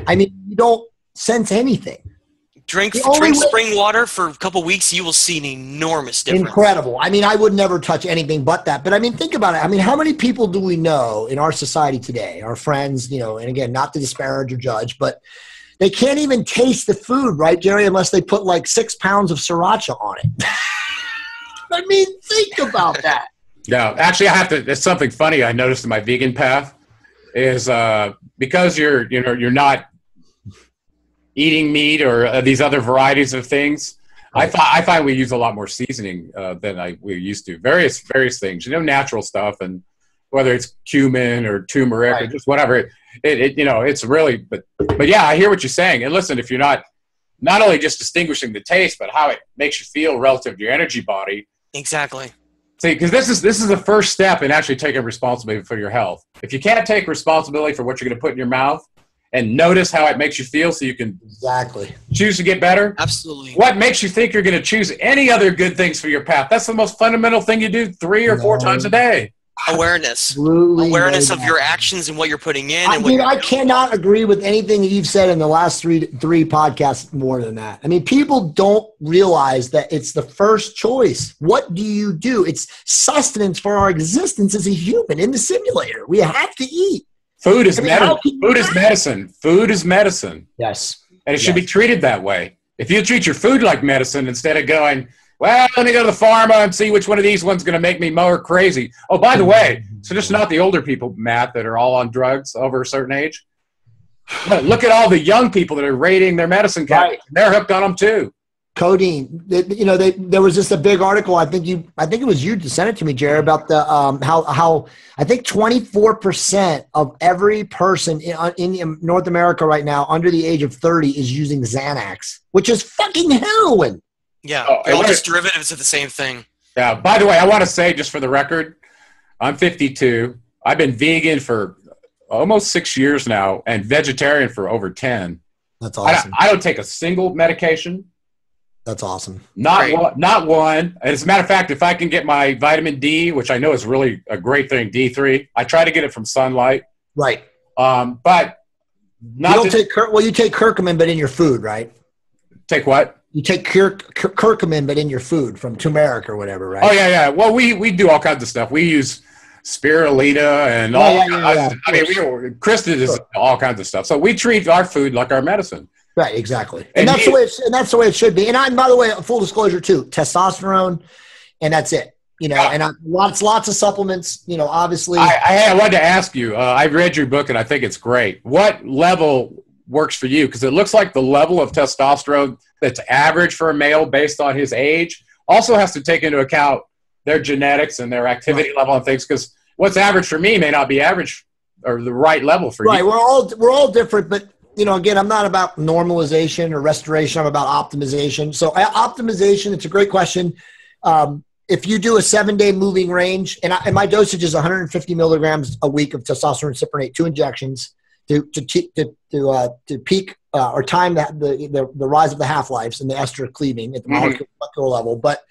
I mean, you don't sense anything. Drink spring water for a couple weeks, you will see an enormous difference. Incredible. I mean, I would never touch anything but that. But I mean, think about it. I mean, how many people do we know in our society today, our friends, and again, not to disparage or judge, but they can't even taste the food, right, Jerry, unless they put like 6 pounds of sriracha on it. I mean, think about that. Yeah, actually, there's something funny I noticed in my vegan path is because you're not eating meat or these other varieties of things. Right. I find we use a lot more seasoning than we used to. Various things, natural stuff, and whether it's cumin or turmeric or just whatever. It's really, but yeah, I hear what you're saying. And listen, if you're not only just distinguishing the taste, but how it makes you feel relative to your energy body. Exactly. See, because this is the first step in actually taking responsibility for your health. If you can't take responsibility for what you're going to put in your mouth, and notice how it makes you feel so you can choose to get better. Absolutely. What makes you think you're going to choose any other good things for your path? That's the most fundamental thing you do 3 or 4 times a day. Awareness. Absolutely. Awareness of your actions and what you're putting in. I cannot agree with anything that you've said in the last three podcasts more than that. I mean, people don't realize that it's the first choice. What do you do? It's sustenance for our existence as a human in the simulator. We have to eat. Food is medicine. Food is medicine. Food is medicine. Yes. And it should be treated that way. If you treat your food like medicine instead of going, well, let me go to the pharma and see which one of these one's going to make me more crazy. Oh, by the way, so just not the older people, Matt, that are all on drugs over a certain age. Look at all the young people that are raiding their medicine cabinets. Right. They're hooked on them too. Codeine. There was just a big article. I think it was you to send it to me, Jerry, about the how I think 24% of every person in North America right now under the age of 30 is using Xanax, which is fucking heroin. Yeah, all just derivatives of the same thing. Yeah. By the way, I want to say, just for the record, I'm 52. I've been vegan for almost 6 years now, and vegetarian for over 10. That's awesome. I don't take a single medication. That's awesome. Not one. As a matter of fact, if I can get my vitamin D, which I know is really a great thing, D3, I try to get it from sunlight. Right. But not you take curcumin, but in your food, right? Take what? You take curcumin, but in your food from turmeric or whatever, right? Oh yeah. Well, we do all kinds of stuff. We use spirulina and all. I mean, Krista does all kinds of stuff. So we treat our food like our medicine. Right, exactly, and that's the way it should be. And by the way, full disclosure too, testosterone, and that's it. And lots of supplements. Obviously. I wanted to ask you. I read your book, and I think it's great. What level works for you? Because it looks like the level of testosterone that's average for a male based on his age also has to take into account their genetics and their activity level and things. Because what's average for me may not be average or the right level for you. Right, we're all different, but. Again, I'm not about normalization or restoration. I'm about optimization. So optimization, it's a great question. If you do a 7-day moving range, and my dosage is 150 milligrams a week of testosterone cyprinate, 2 injections to peak or time the rise of the half-lives and the ester cleaving at the molecular level. But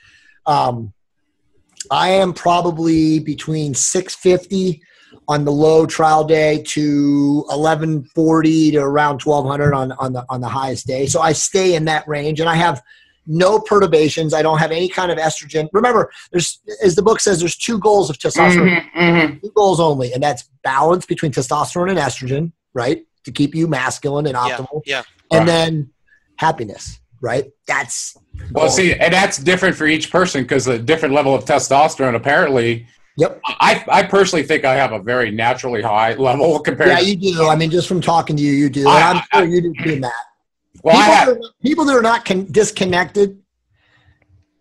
I am probably between 650 on the low trial day to 1140 to around 1200 on the highest day. So I stay in that range, and I have no perturbations. I don't have any kind of estrogen. Remember, as the book says, there's 2 goals of testosterone, 2 goals only, and that's balance between testosterone and estrogen, right? To keep you masculine and optimal. Yeah. And then happiness, right? That's see, and that's different for each person because a different level of testosterone apparently. Yep. I personally think I have a very naturally high level compared. Yeah, you do. I mean, just from talking to you, you do. And I'm sure you do too, Matt. Well, people that are not disconnected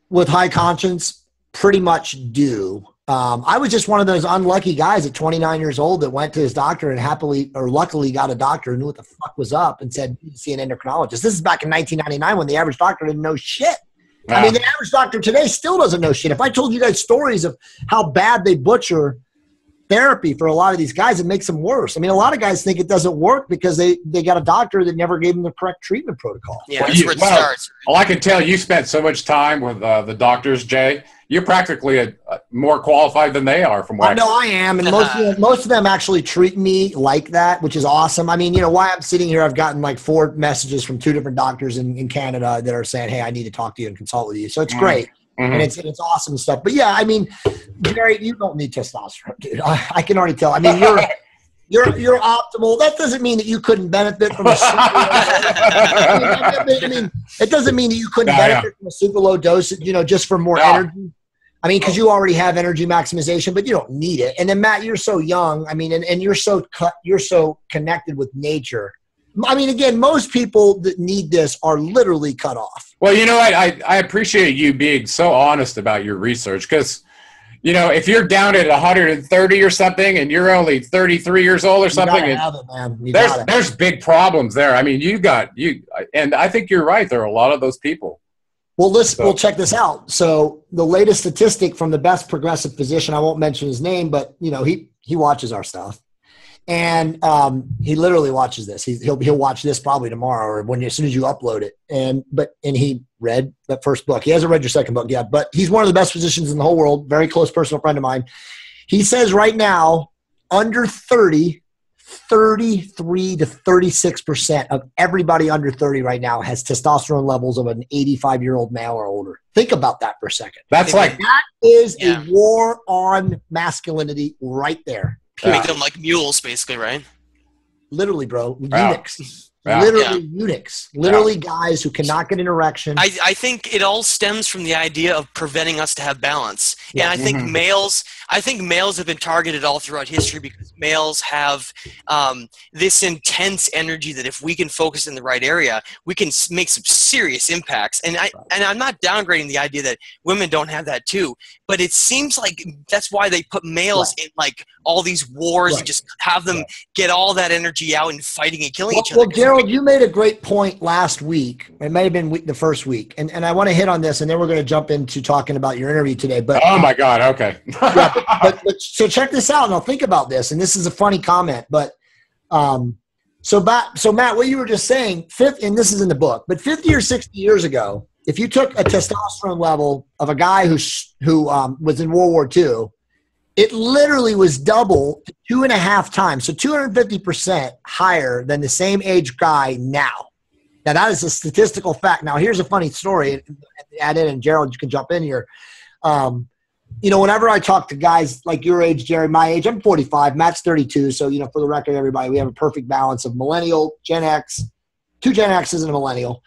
with high conscience pretty much do. I was just one of those unlucky guys at 29 years old that went to his doctor and luckily got a doctor who knew what the fuck was up and said, you see an endocrinologist. This is back in 1999 when the average doctor didn't know shit. Wow. I mean, the average doctor today still doesn't know shit. If I told you guys stories of how bad they butcher therapy for a lot of these guys, it makes them worse. I mean, a lot of guys think it doesn't work because they got a doctor that never gave them the correct treatment protocol. Yeah, that's where it starts. Well, I can tell you spent so much time with the doctors, Jay. You're practically more qualified than they are from what I am. And most of them actually treat me like that, which is awesome. I mean, while I'm sitting here, I've gotten like 4 messages from 2 different doctors in Canada that are saying, hey, I need to talk to you and consult with you. So it's great. And it's awesome stuff. But yeah, I mean, Gary, you don't need testosterone, dude. I can already tell. I mean, you're optimal. That doesn't mean that you couldn't benefit from a super it doesn't mean that you couldn't benefit from a super low dose, just for more energy. I mean, because you already have energy maximization, but you don't need it. And then Matt, you're so young. I mean, and you're so connected with nature. I mean, again, most people that need this are literally cut off. Well, I appreciate you being so honest about your research because, if you're down at 130 or something and you're only 33 years old or something, there's big problems there. I mean, and I think you're right. There are a lot of those people. Well, we'll check this out. So the latest statistic from the best progressive physician, I won't mention his name, but he watches our stuff. And he literally watches this. He'll watch this probably tomorrow or as soon as you upload it. And he read that first book. He hasn't read your second book yet, but he's one of the best physicians in the whole world. Very close personal friend of mine. He says right now, under 30, 33 to 36% of everybody under 30 right now has testosterone levels of an 85-year-old male or older. Think about that for a second. That is a war on masculinity right there. Make them like mules, basically, right? literally, bro, eunuchs. Yeah. Literally eunuchs. Literally guys who cannot get an erection. I think it all stems from the idea of preventing us to have balance. Yeah. And I think males have been targeted all throughout history because males have this intense energy that if we can focus in the right area, we can make some serious impacts. And I'm not downgrading the idea that women don't have that too, but it seems like that's why they put males in like all these wars and just have them get all that energy out and fighting and killing each other. Well, Gerald, you made a great point last week. It may have been the first week. And I want to hit on this, and then we're going to jump into talking about your interview today. But oh, my God. Okay. but so check this out, and I'll think about this. And this is a funny comment. But so Matt, what you were just saying, and this is in the book, but 50 or 60 years ago, if you took a testosterone level of a guy who was in World War II, it literally was double to 2.5 times. So 250% higher than the same age guy now. Now, that is a statistical fact. Now, here's a funny story. Add in, and Gerald, you can jump in here. Whenever I talk to guys like your age, Jerry, my age, I'm 45, Matt's 32. So, for the record, everybody, we have a perfect balance of millennial, Gen X, 2 Gen X's and a millennial.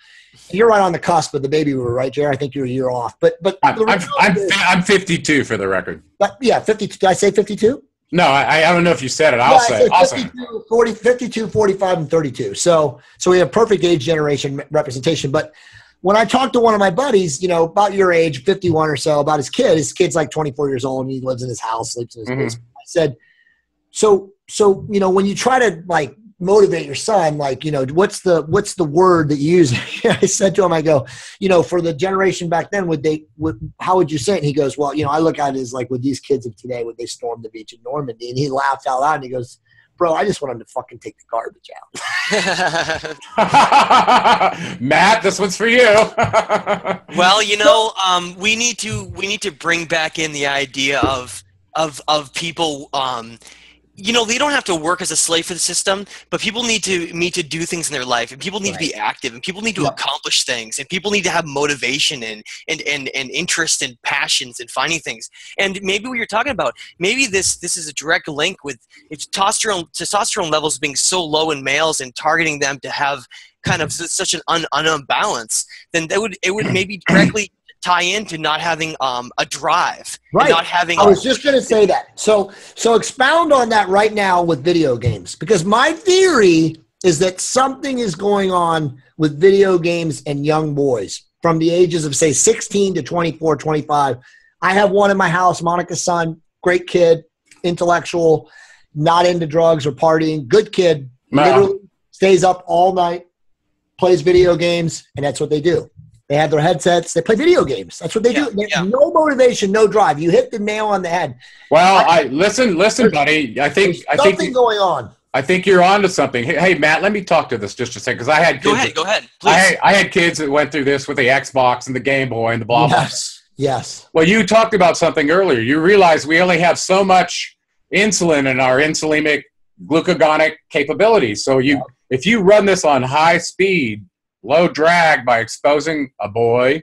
And you're right on the cusp of the baby boomer, right, Jerry? I think you're a year off. But I'm 52 for the record. But yeah, 52. Did I say 52? No, I don't know if you said it. I'll say 52, 40, 52, 45, and 32. So we have perfect age generation representation. But when I talk to one of my buddies, about your age, 51 or so, about his kid's like 24 years old and he lives in his house, sleeps in his basement. I said, so when you try to like motivate your son, like, what's the word that you use? I said to him, I go, for the generation back then, how would you say it? And he goes, well, I look at it as like with these kids of today, would they storm the beach in Normandy? And he laughed out loud and he goes, bro, I just want him to fucking take the garbage out. Matt, this one's for you. Well, we need to bring back in the idea of people. They don't have to work as a slave for the system, but people need to do things in their life, and people need to be active, and people need to accomplish things, and people need to have motivation and interest and passions and finding things. And maybe what you're talking about, maybe this is a direct link with if testosterone levels being so low in males and targeting them to have kind of such an unbalance, then it would maybe directly tie into not having a drive. Right. Not having. I was just going to say that. So expound on that right now with video games, because my theory is that something is going on with video games and young boys from the ages of, say, 16 to 24, 25. I have one in my house, Monica's son, great kid, intellectual, not into drugs or partying, good kid, literally stays up all night, plays video games, and that's what they do. They have their headsets. They play video games. That's what they do. No motivation, no drive. You hit the nail on the head. Well, listen, buddy. I think something going on. I think you're onto something. Hey, Matt, let me talk to this just a second, because I had kids. Go ahead, please. I had kids that went through this with the Xbox and the Game Boy and the blah blah. Yes. Well, you talked about something earlier. You realize we only have so much insulin in our insulinic glucagonic capabilities. So if you run this on high speed, low drag by exposing a boy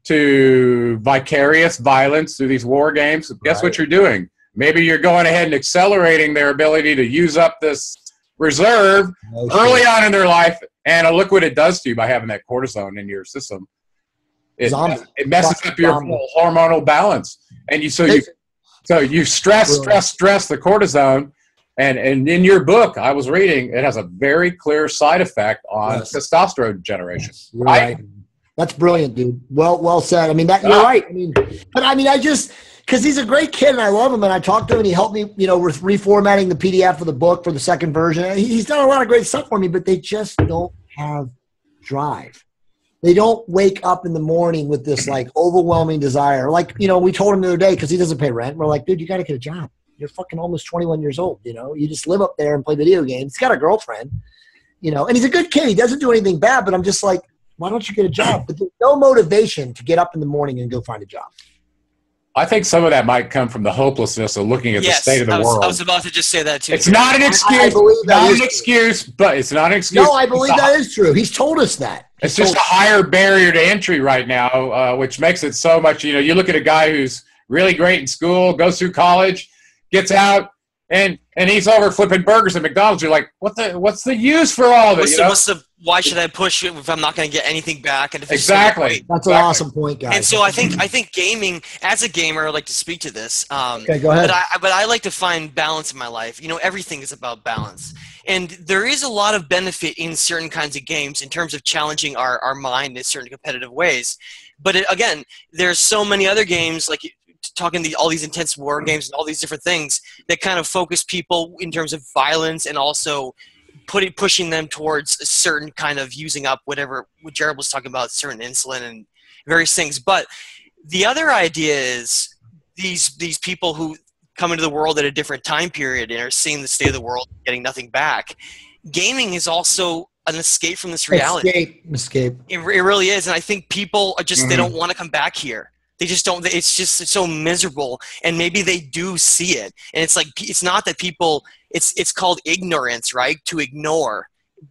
to vicarious violence through these war games, guess what you're doing? Maybe you're going ahead and accelerating their ability to use up this reserve early on in their life. And look what it does to you by having that cortisone in your system. It messes up your whole hormonal balance. And you stress the cortisone. And in your book, I was reading, it has a very clear side effect on testosterone generation. Yes, you're right. That's brilliant, dude. Well said. I mean, you're right. Because he's a great kid and I love him, and I talked to him and he helped me, with reformatting the PDF of the book for the second version. He's done a lot of great stuff for me, but they just don't have drive. They don't wake up in the morning with this like overwhelming desire. Like, we told him the other day, because he doesn't pay rent. We're like, dude, you got to get a job. You're fucking almost 21 years old, you just live up there and play video games. He's got a girlfriend, and he's a good kid. He doesn't do anything bad, but I'm just like, why don't you get a job? But there's no motivation to get up in the morning and go find a job. I think some of that might come from the hopelessness of looking at the state of the world. I was about to just say that too. It's not an excuse. But it's not an excuse. No, I believe that is true. He's told us that. It's just a higher barrier to entry right now, which makes it so much, you look at a guy who's really great in school, goes through college, gets out, and he's over flipping burgers at McDonald's. You're like, what's the use for all this? Why should I push it if I'm not going to get anything back? And if exactly. That's an awesome point, guys. And so I think gaming, as a gamer, I'd like to speak to this. Okay, go ahead. But I like to find balance in my life. You know, everything is about balance. And there is a lot of benefit in certain kinds of games in terms of challenging our mind in certain competitive ways. But again, there's so many other games, like all these intense war games and all these different things that kind of focus people in terms of violence and also pushing them towards a certain kind of using up what Gerald was talking about, certain insulin and various things. But the other idea is these people who come into the world at a different time period and are seeing the state of the world, getting nothing back. Gaming is also an escape from this reality. Escape. It really is. And I think people are just, they don't want to come back here. They just don't. It's so miserable, and maybe they do see it. And it's like, it's not that people. It's called ignorance, right? To ignore,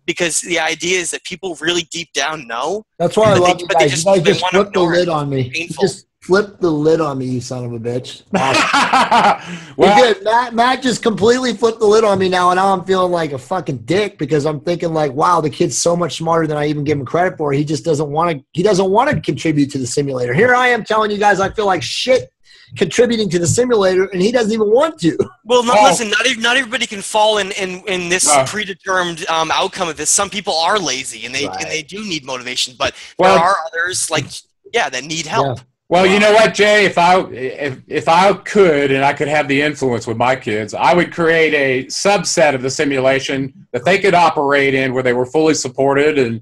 because the idea is that people really deep down know. That's why I love you guys. You guys just flipped the lid on me. You just flipped the lid on me, you son of a bitch. Awesome. Well, Matt just completely flipped the lid on me now, and now I'm feeling like a fucking dick because I'm thinking like, wow, the kid's so much smarter than I even give him credit for. He just doesn't want to. He doesn't want to contribute to the simulator. Here I am telling you guys, I feel like shit contributing to the simulator, and he doesn't even want to. Well, listen, not everybody can fall in this predetermined outcome of this. Some people are lazy, and they do need motivation, but there are others that need help. Yeah. Well, you know what, Jay? If I could and I could have the influence with my kids, I would create a subset of the simulation that they could operate in where they were fully supported. And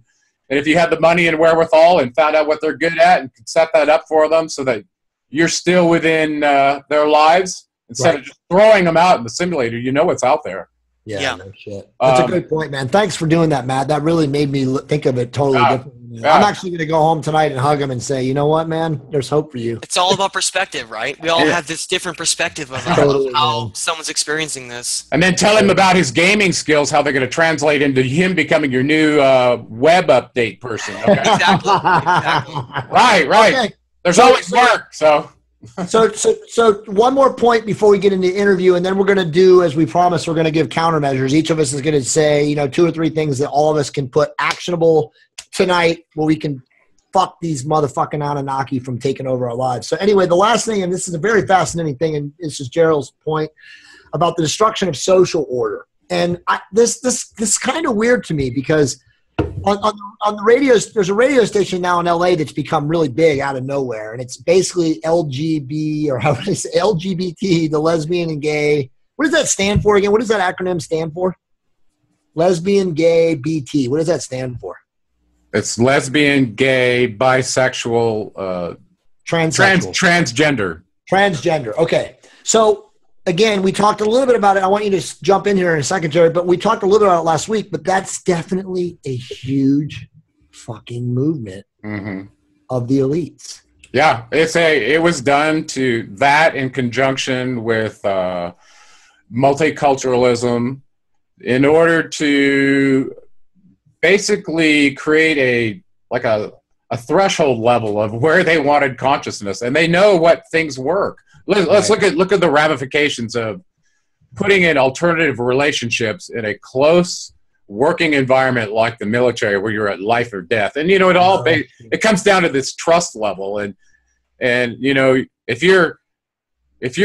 if you had the money and wherewithal and found out what they're good at and could set that up for them so that you're still within their lives instead of just throwing them out in the simulator, you know what's out there. Yeah. No shit. That's a good point, man. Thanks for doing that, Matt. That really made me think of it totally differently. I'm actually going to go home tonight and hug him and say, you know what, man? There's hope for you. It's all about perspective, right? We all have this different perspective of how someone's experiencing this. And then tell him about his gaming skills, how they're going to translate into him becoming your new web update person. Okay? Exactly. Right. Okay. There's always work, so one more point before we get into the interview, and then we're going to do, as we promised, we're going to give countermeasures. Each of us is going to say, 2 or 3 things that all of us can put actionable tonight where we can fuck these motherfucking Anunnaki from taking over our lives. So anyway, the last thing, and this is a very fascinating thing, and this is Gerald's point about the destruction of social order. And this kind of weird to me because on the radios, there's a radio station now in LA that's become really big out of nowhere, and it's basically LGB, or how would I say, LGBT, the lesbian and gay. What does that stand for again? What does that acronym stand for? Lesbian, gay, BT. What does that stand for? It's lesbian, gay, bisexual, transgender. Transgender. Okay. So again, we talked a little bit about it. I want you to jump in here in a second, Jerry, but we talked a little bit about it last week, but that's definitely a huge fucking movement of the elites. Yeah, it was done to that in conjunction with multiculturalism in order to basically create a threshold level of where they wanted consciousness, and they know what things work. Let's look at the ramifications of putting in alternative relationships in a close working environment like the military, where you're at life or death. And it comes down to this trust level, and if you're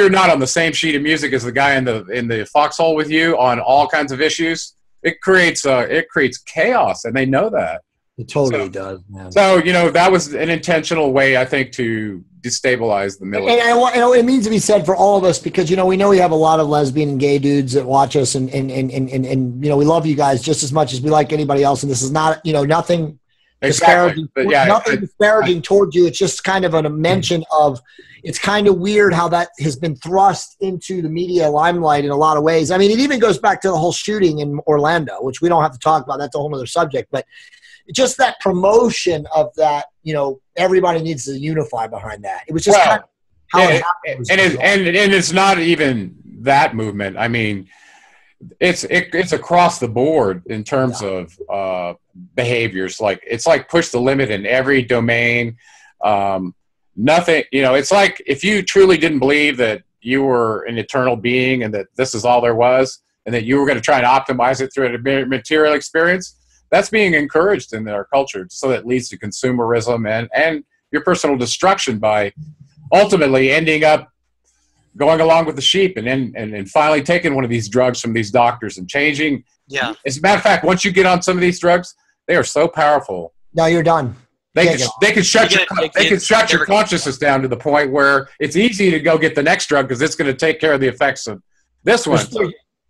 not on the same sheet of music as the guy in the foxhole with you on all kinds of issues, it creates chaos, and they know that. It totally does, man. So, that was an intentional way, I think, to destabilize the military. And it means to be said for all of us, because, we know we have a lot of lesbian and gay dudes that watch us, and we love you guys just as much as we like anybody else. And this is not, nothing disparaging, disparaging towards you. It's just kind of a mention of, it's kind of weird how that has been thrust into the media limelight in a lot of ways. I mean, it even goes back to the whole shooting in Orlando, which we don't have to talk about. That's a whole other subject. But just that promotion of that, everybody needs to unify behind that. It was just kind of how it happened. And it's not even that movement. I mean, it's across the board in terms of behaviors. It's like push the limit in every domain. Nothing, it's like if you truly didn't believe that you were an eternal being and that this is all there was, and that you were going to try and optimize it through a material experience, that's being encouraged in our culture. So that leads to consumerism and your personal destruction by ultimately ending up going along with the sheep and finally taking one of these drugs from these doctors and changing. Yeah. As a matter of fact, once you get on some of these drugs, they are so powerful. No, you're done. They can shut your consciousness down to the point where it's easy to go get the next drug because it's going to take care of the effects of this one.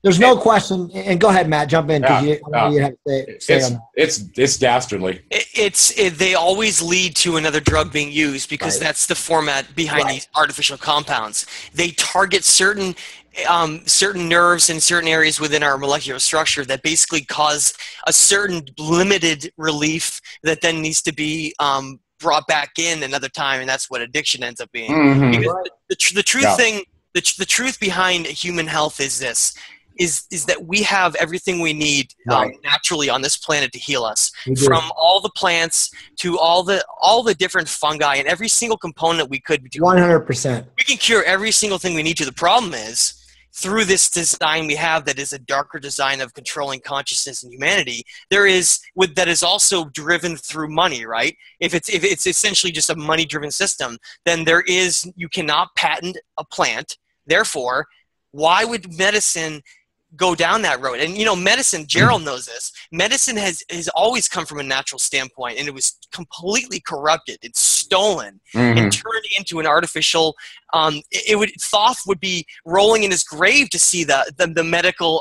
There's no question. And go ahead, Matt, jump in because you have to say on that. It's dastardly. They always lead to another drug being used because that's the format behind these artificial compounds. They target certain nerves in certain areas within our molecular structure that basically cause a certain limited relief that then needs to be brought back in another time, and that's what addiction ends up being. Mm-hmm. Because the truth behind human health is this. Is that we have everything we need naturally on this planet to heal us, from all the plants to all the different fungi and every single component we could do. 100%. We can cure every single thing we need to. The problem is through this design we have that is a darker design of controlling consciousness and humanity. That is also driven through money, right? If it's essentially just a money-driven system, then you cannot patent a plant. Therefore, why would medicine go down that road? And medicine, Gerald knows this, medicine has always come from a natural standpoint, and it was completely corrupted. It's stolen and turned into an artificial Thoth would be rolling in his grave to see the medical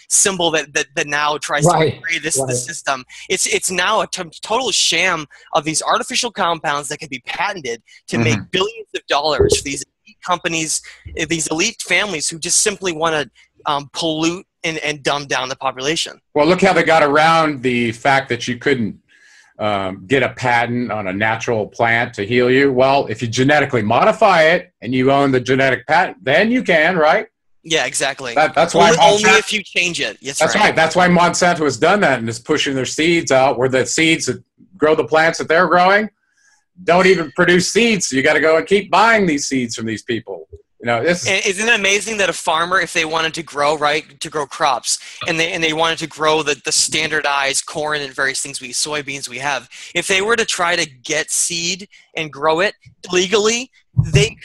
symbol that now tries to betray the system. It's now a total sham of these artificial compounds that can be patented to make billions of dollars for these companies, these elite families who just simply want to pollute and dumb down the population. Well, look how they got around the fact that you couldn't get a patent on a natural plant to heal you. Well, if you genetically modify it and you own the genetic patent, then you can, right? Yeah, exactly. That's why only if you change it. Yes, that's right. That's why Monsanto has done that and is pushing their seeds out, where the seeds that grow the plants that they're growing don't even produce seeds. So you got to go and keep buying these seeds from these people. Isn't it amazing that a farmer, if they wanted to grow crops, and they wanted to grow the standardized corn and various things, soybeans we have, if they were to try to get seed and grow it legally, they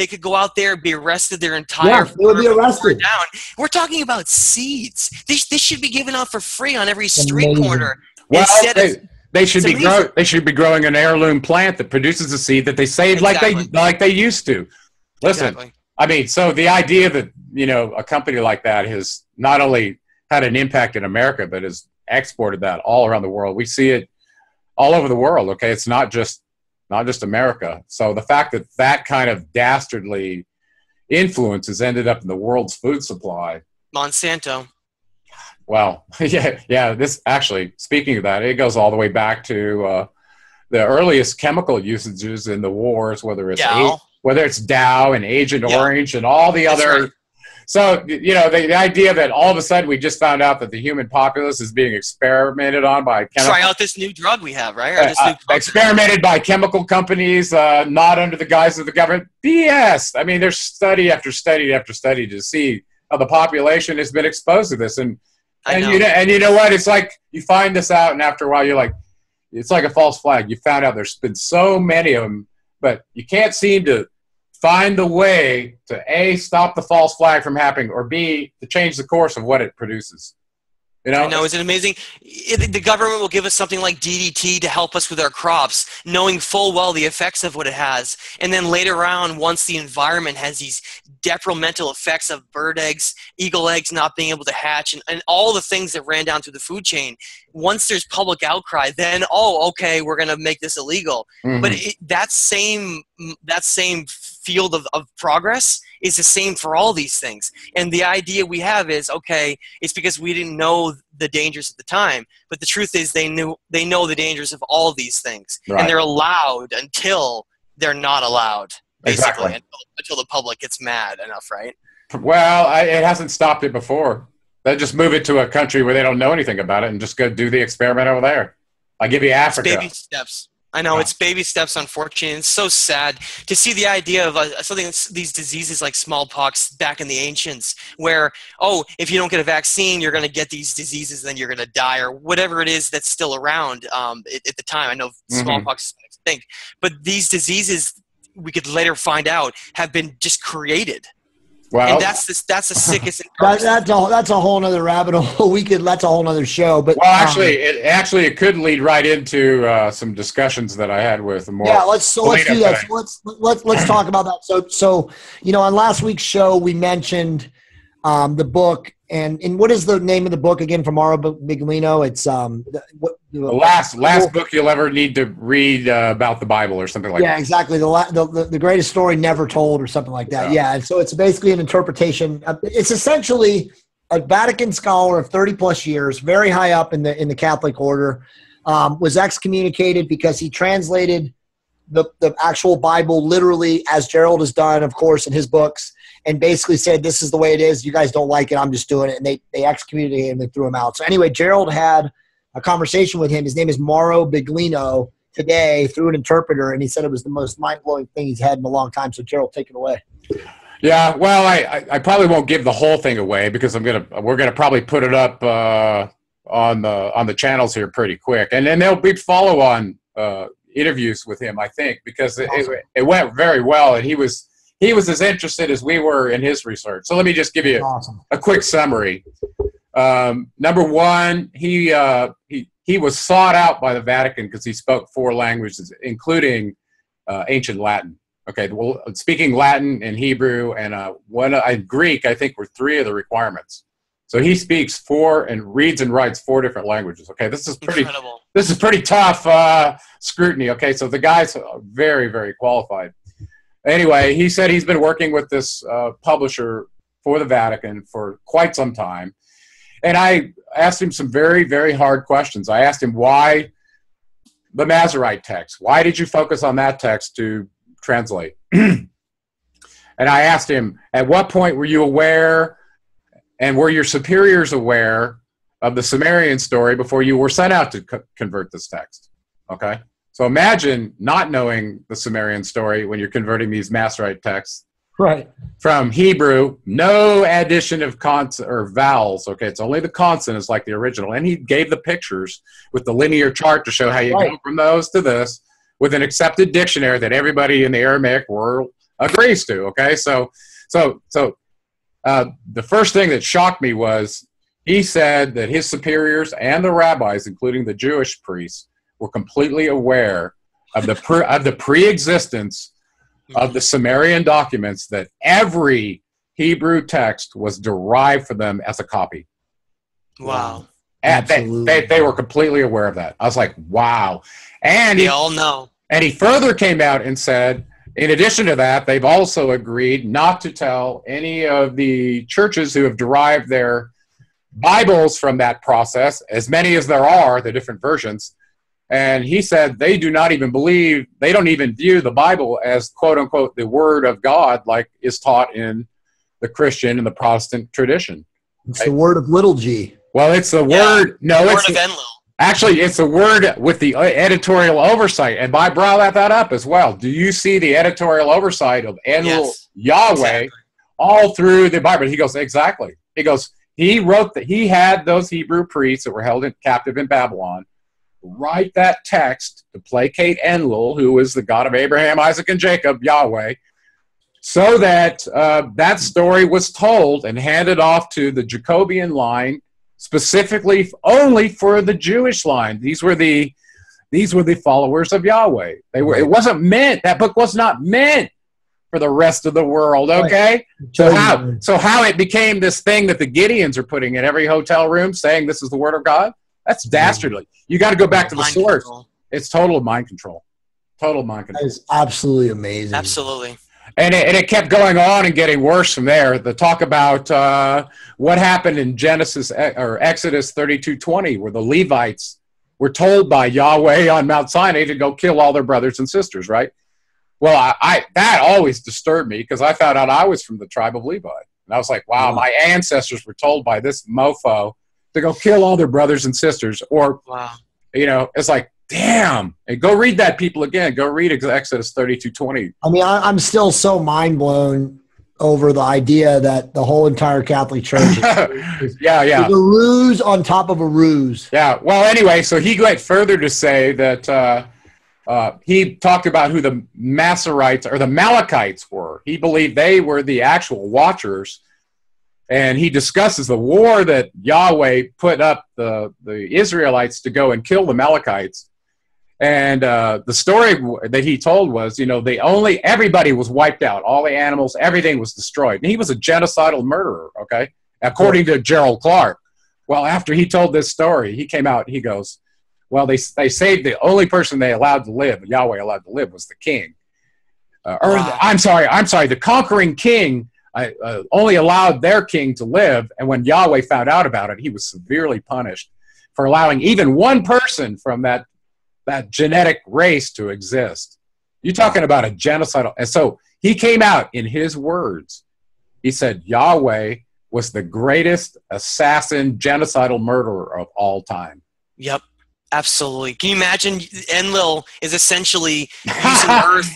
could go out there and be arrested. Their entire they would be arrested. Down. We're talking about seeds. This should be given out for free on every street corner. Well, they should be growing an heirloom plant that produces a seed that they saved like they used to. Listen. Exactly. I mean, so the idea that, a company like that has not only had an impact in America, but has exported that all around the world. We see it all over the world. Okay. It's not just America. So the fact that that kind of dastardly influence has ended up in the world's food supply. Monsanto. Well, yeah. This actually, speaking of that, it goes all the way back to the earliest chemical usages in the wars, whether it's Dow and Agent Orange and all the other. Right. So, the idea that all of a sudden we just found out that the human populace is being experimented on by try out this new drug we have, right? Or experimented by chemical companies, not under the guise of the government. BS. I mean, there's study after study after study to see how the population has been exposed to this. And you know what? It's like you find this out, and after a while you're like, it's like a false flag. You found out there's been so many of them, but you can't seem to find the way to A, stop the false flag from happening, or B, to change the course of what it produces. I know, is it amazing? The government will give us something like DDT to help us with our crops, knowing full well the effects of what it has. And then later on, once the environment has these detrimental effects of bird eggs, eagle eggs not being able to hatch, and all the things that ran down through the food chain, once there's public outcry, then, okay, we're going to make this illegal. Mm-hmm. But that same field of progress is the same for all these things. And the idea we have is, okay, it's because we didn't know the dangers at the time. But the truth is they know the dangers of all these things. Right. And they're allowed until they're not allowed, basically, exactly. until the public gets mad enough, right? Well, it hasn't stopped it before. They just move it to a country where they don't know anything about it and just go do the experiment over there. I'll give you Africa. It's baby steps. I know it's baby steps, unfortunately. It's so sad to see the idea of something these diseases like smallpox back in the ancients, where, oh, if you don't get a vaccine, you're going to get these diseases, then you're going to die, or whatever it is that's still around at the time. I know smallpox is extinct, but these diseases, we could later find out, have been just created. Well, and that's the sickest. That's a whole nother rabbit hole. That's a whole nother show. But it could lead right into some discussions that I had with Mauro. Yeah, let's do that. So let's talk about that. So on last week's show we mentioned the book, and what is the name of the book again from Mauro Biglino? It's the last book you'll ever need to read about the Bible or something like that. Yeah, exactly. The greatest story never told or something like that. Yeah. And so it's basically an interpretation. It's essentially a Vatican scholar of 30 plus years, very high up in the Catholic order, was excommunicated because he translated the actual Bible literally, as Gerald has done, of course, in his books, and basically said, this is the way it is. You guys don't like it. I'm just doing it. And they excommunicated him and they threw him out. So anyway, Gerald had a conversation with him. His name is Mauro Biglino today through an interpreter. And he said it was the most mind-blowing thing he's had in a long time. So Gerald, take it away. Yeah. Well, I probably won't give the whole thing away because we're going to probably put it up on the channels here pretty quick. And then there'll be follow-on interviews with him, I think, because it went very well. And he was as interested as we were in his research. So let me just give you a quick summary. Number one, he was sought out by the Vatican because he spoke 4 languages, including ancient Latin. Okay, well, speaking Latin and Hebrew and Greek, I think, were 3 of the requirements. So he speaks 4 and reads and writes 4 different languages. Okay, this is pretty incredible. This is pretty tough scrutiny. Okay, so the guy's very, very qualified. Anyway, he said he's been working with this publisher for the Vatican for quite some time. And I asked him some very, very hard questions. I asked him why the Masorite text. Why did you focus on that text to translate? And I asked him, at what point were you aware and were your superiors aware of the Sumerian story before you were sent out to convert this text? Okay? So imagine not knowing the Sumerian story when you're converting these Masorite texts. Right. From Hebrew, no addition of consonant or vowels. Okay, it's only the consonants like the original. And he gave the pictures with the linear chart to show how you go from those to this with an accepted dictionary that everybody in the Aramaic world agrees to. Okay, so the first thing that shocked me was he said that his superiors and the rabbis, including the Jewish priests, were completely aware of the pre-existence of the Sumerian documents, that every Hebrew text was derived from them as a copy. Wow. And they were completely aware of that. I was like, wow. And they all know. And he further came out and said, in addition to that, they've also agreed not to tell any of the churches who have derived their Bibles from that process, as many as there are, the different versions. And he said they do not even believe, they don't even view the Bible as, quote unquote, the word of God like is taught in the Christian and the Protestant tradition. It's the word of little g. Well, it's the word, no, the it's word of Enlil. Actually, it's a word with the editorial oversight. And I brought that up as well. Do you see the editorial oversight of Enlil, Yahweh, all through the Bible? He goes, exactly. He goes, he wrote that he had those Hebrew priests that were held captive in Babylon write that text to placate Enlil, who is the God of Abraham, Isaac, and Jacob, Yahweh, so that that story was told and handed off to the Jacobian line, specifically only for the Jewish line. These were the followers of Yahweh. It wasn't meant. That book was not meant for the rest of the world. Okay, right. So how it became this thing that the Gideons are putting in every hotel room, saying this is the word of God? That's dastardly. You got to go back to the source. It's total mind control. Total mind control. That is absolutely amazing. Absolutely. And it kept going on and getting worse from there. The talk about what happened in Exodus 32:20, where the Levites were told by Yahweh on Mount Sinai to go kill all their brothers and sisters, right? Well, that always disturbed me because I found out I was from the tribe of Levi. And I was like, wow, my ancestors were told by this mofo to go kill all their brothers and sisters. Or, you know, it's like, damn. And go read that, people, again. Go read Exodus 32:20. I mean, I'm still so mind blown over the idea that the whole entire Catholic Church is a ruse on top of a ruse. Yeah. Well, anyway, so he went further to say that he talked about who the Masoretes or the Malachites were. He believed they were the actual watchers. And he discusses the war that Yahweh put up the Israelites to go and kill the Amalekites. And the story that he told was, everybody was wiped out. All the animals, everything was destroyed. And he was a genocidal murderer, okay, according to Gerald Clark. Well, after he told this story, he came out, he goes, well, they saved the only person they allowed to live, Yahweh allowed to live, was the king. I'm sorry, the conquering king only allowed their king to live, and when Yahweh found out about it, he was severely punished for allowing even one person from that genetic race to exist. You're talking about a genocidal. And so he came out in his words. He said Yahweh was the greatest assassin, genocidal murderer of all time. Yep. Absolutely. Can you imagine? Enlil is essentially using Earth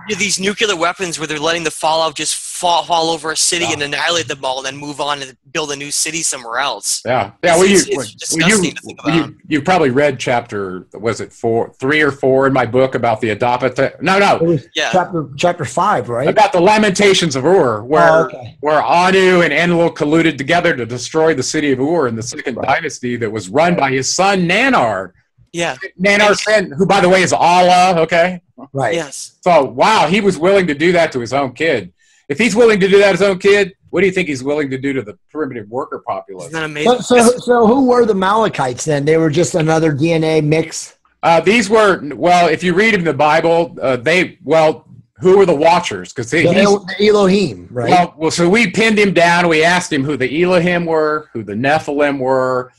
with these nuclear weapons where they're letting the fallout just fall over a city and annihilate them all, and then move on and build a new city somewhere else. Yeah. It's disgusting to think about. You probably read chapter, was it 3 or 4 in my book about the Adapata? No. Chapter 5, right? About the Lamentations of Ur, where Anu and Enlil colluded together to destroy the city of Ur in the second dynasty that was run by his son Nanar. Yeah. Nanar's son, who, by the way, is Allah, okay? Right. Yes. So, wow, he was willing to do that to his own kid. If he's willing to do that to his own kid, what do you think he's willing to do to the primitive worker population? Isn't that amazing? So who were the Amalekites then? They were just another DNA mix? These were, well, if you read in the Bible, who were the watchers? Because the Elohim, right? Well, so we pinned him down. We asked him who the Elohim were, who the Nephilim were,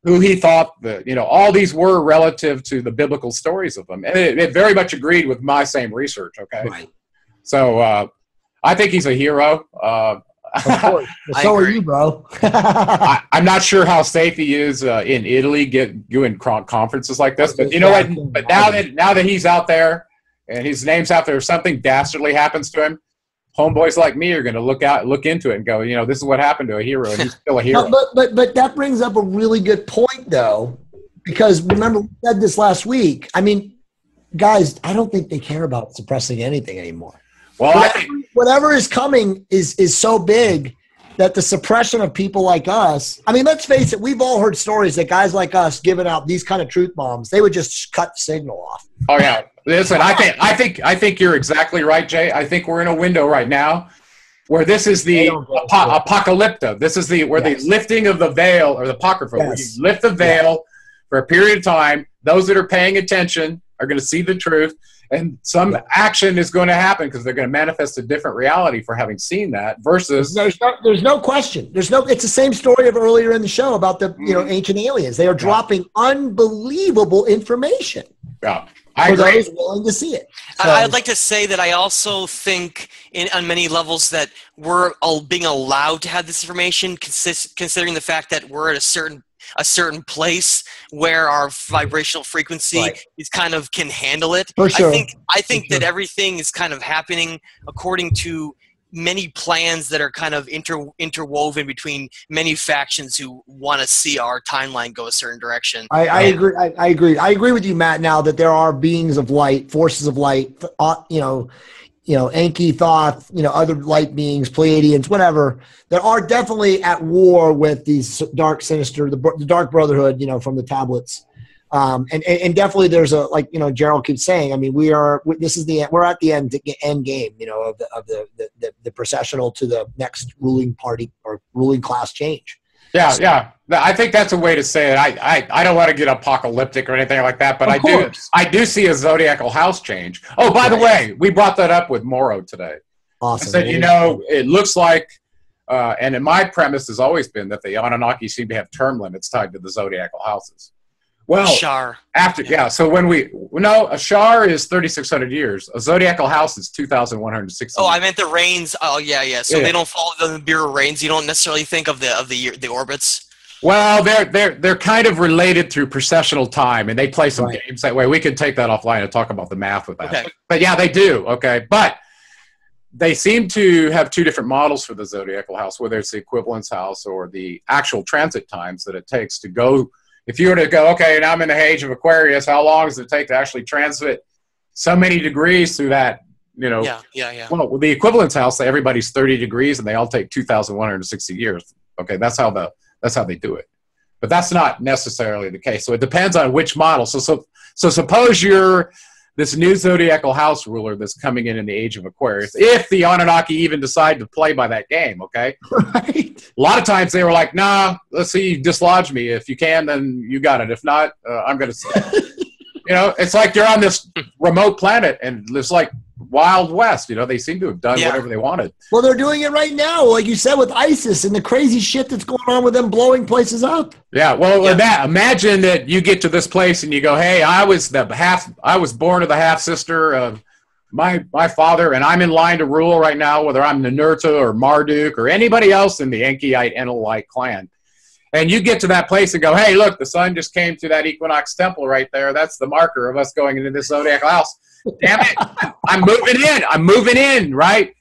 who he thought all these were relative to the biblical stories of them. And it very much agreed with my same research, okay? Right. So I think he's a hero. Of course. So are you, bro. I'm not sure how safe he is in Italy doing conferences like this, but you know what? But now that he's out there and his name's out there, if something dastardly happens to him, homeboys like me are going to look into it and go, this is what happened to a hero, and he's still a hero. But that brings up a really good point, though, because remember we said this last week. I mean, guys, I don't think they care about suppressing anything anymore. Well, whatever is coming is so big that the suppression of people like us, I mean, let's face it, we've all heard stories that guys like us giving out these kind of truth bombs, they would just cut the signal off. Oh yeah. Listen, I think you're exactly right, Jay. I think we're in a window right now where this is the apocalypto. This is the lifting of the veil, or the apocrypha. Yes. Where you lift the veil for a period of time. Those that are paying attention are going to see the truth. And some action is going to happen because they're going to manifest a different reality for having seen that. Versus, there's no question. It's the same story of earlier in the show about the ancient aliens. They are dropping unbelievable information. Yeah, I agree. For those willing to see it. So, I'd like to say that I also think, on many levels, that we're all being allowed to have this information, considering the fact that we're at a certain place where our vibrational frequency is kind of can handle it. For sure. I think that everything is kind of happening according to many plans that are kind of interwoven between many factions who want to see our timeline go a certain direction. I agree. I agree. I agree with you, Matt, now that there are beings of light, forces of light, Enki, Thoth, other light beings, Pleiadians, whatever, that are definitely at war with these dark, sinister, the Dark Brotherhood, from the tablets. And definitely there's Gerald keeps saying, I mean, we're at the end game, of the processional to the next ruling party or ruling class change. Yeah. I think that's a way to say it. I don't want to get apocalyptic or anything like that, but I do see a zodiacal house change. Oh, by the way, we brought that up with Mauro today. Awesome. I said, it looks like, and my premise has always been that the Anunnaki seem to have term limits tied to the zodiacal houses. Well, Ashar. So a Shar is 3,600 years. A zodiacal house is 2,160. Oh, I meant the reigns. Oh, yeah. So they don't follow the Bureau of Reigns. You don't necessarily think of the orbits. Well, they're kind of related through processional time, and they play some games that way. We could take that offline and talk about the math with that. Okay. But yeah, they do. Okay, but they seem to have two different models for the zodiacal house, whether it's the equivalence house or the actual transit times that it takes to go. If you were to go, okay, now I'm in the age of Aquarius, how long does it take to actually transit so many degrees through that? You know, yeah. Well, with the equivalence house, everybody's 30 degrees, and they all take 2,160 years. Okay, that's how they do it. But that's not necessarily the case. So it depends on which model. So suppose you're this new zodiacal house ruler that's coming in the age of Aquarius, if the Anunnaki even decide to play by that game, okay? Right. A lot of times they were like, nah, let's see, you dislodge me. If you can, then you got it. If not, I'm going to, you know, it's like you're on this remote planet and it's like Wild West. You know, they seem to have done whatever they wanted. Well, they're doing it right now, like you said, with ISIS and the crazy shit that's going on with them blowing places up. Yeah, well, imagine that you get to this place and you go, hey, I was born of the half sister of my father, and I'm in line to rule right now, whether I'm Ninurta or Marduk or anybody else in the Enkiite Enlilite clan. And you get to that place and go, hey, look, the sun just came to that equinox temple right there. That's the marker of us going into this zodiacal house. Damn it, I'm moving in, right?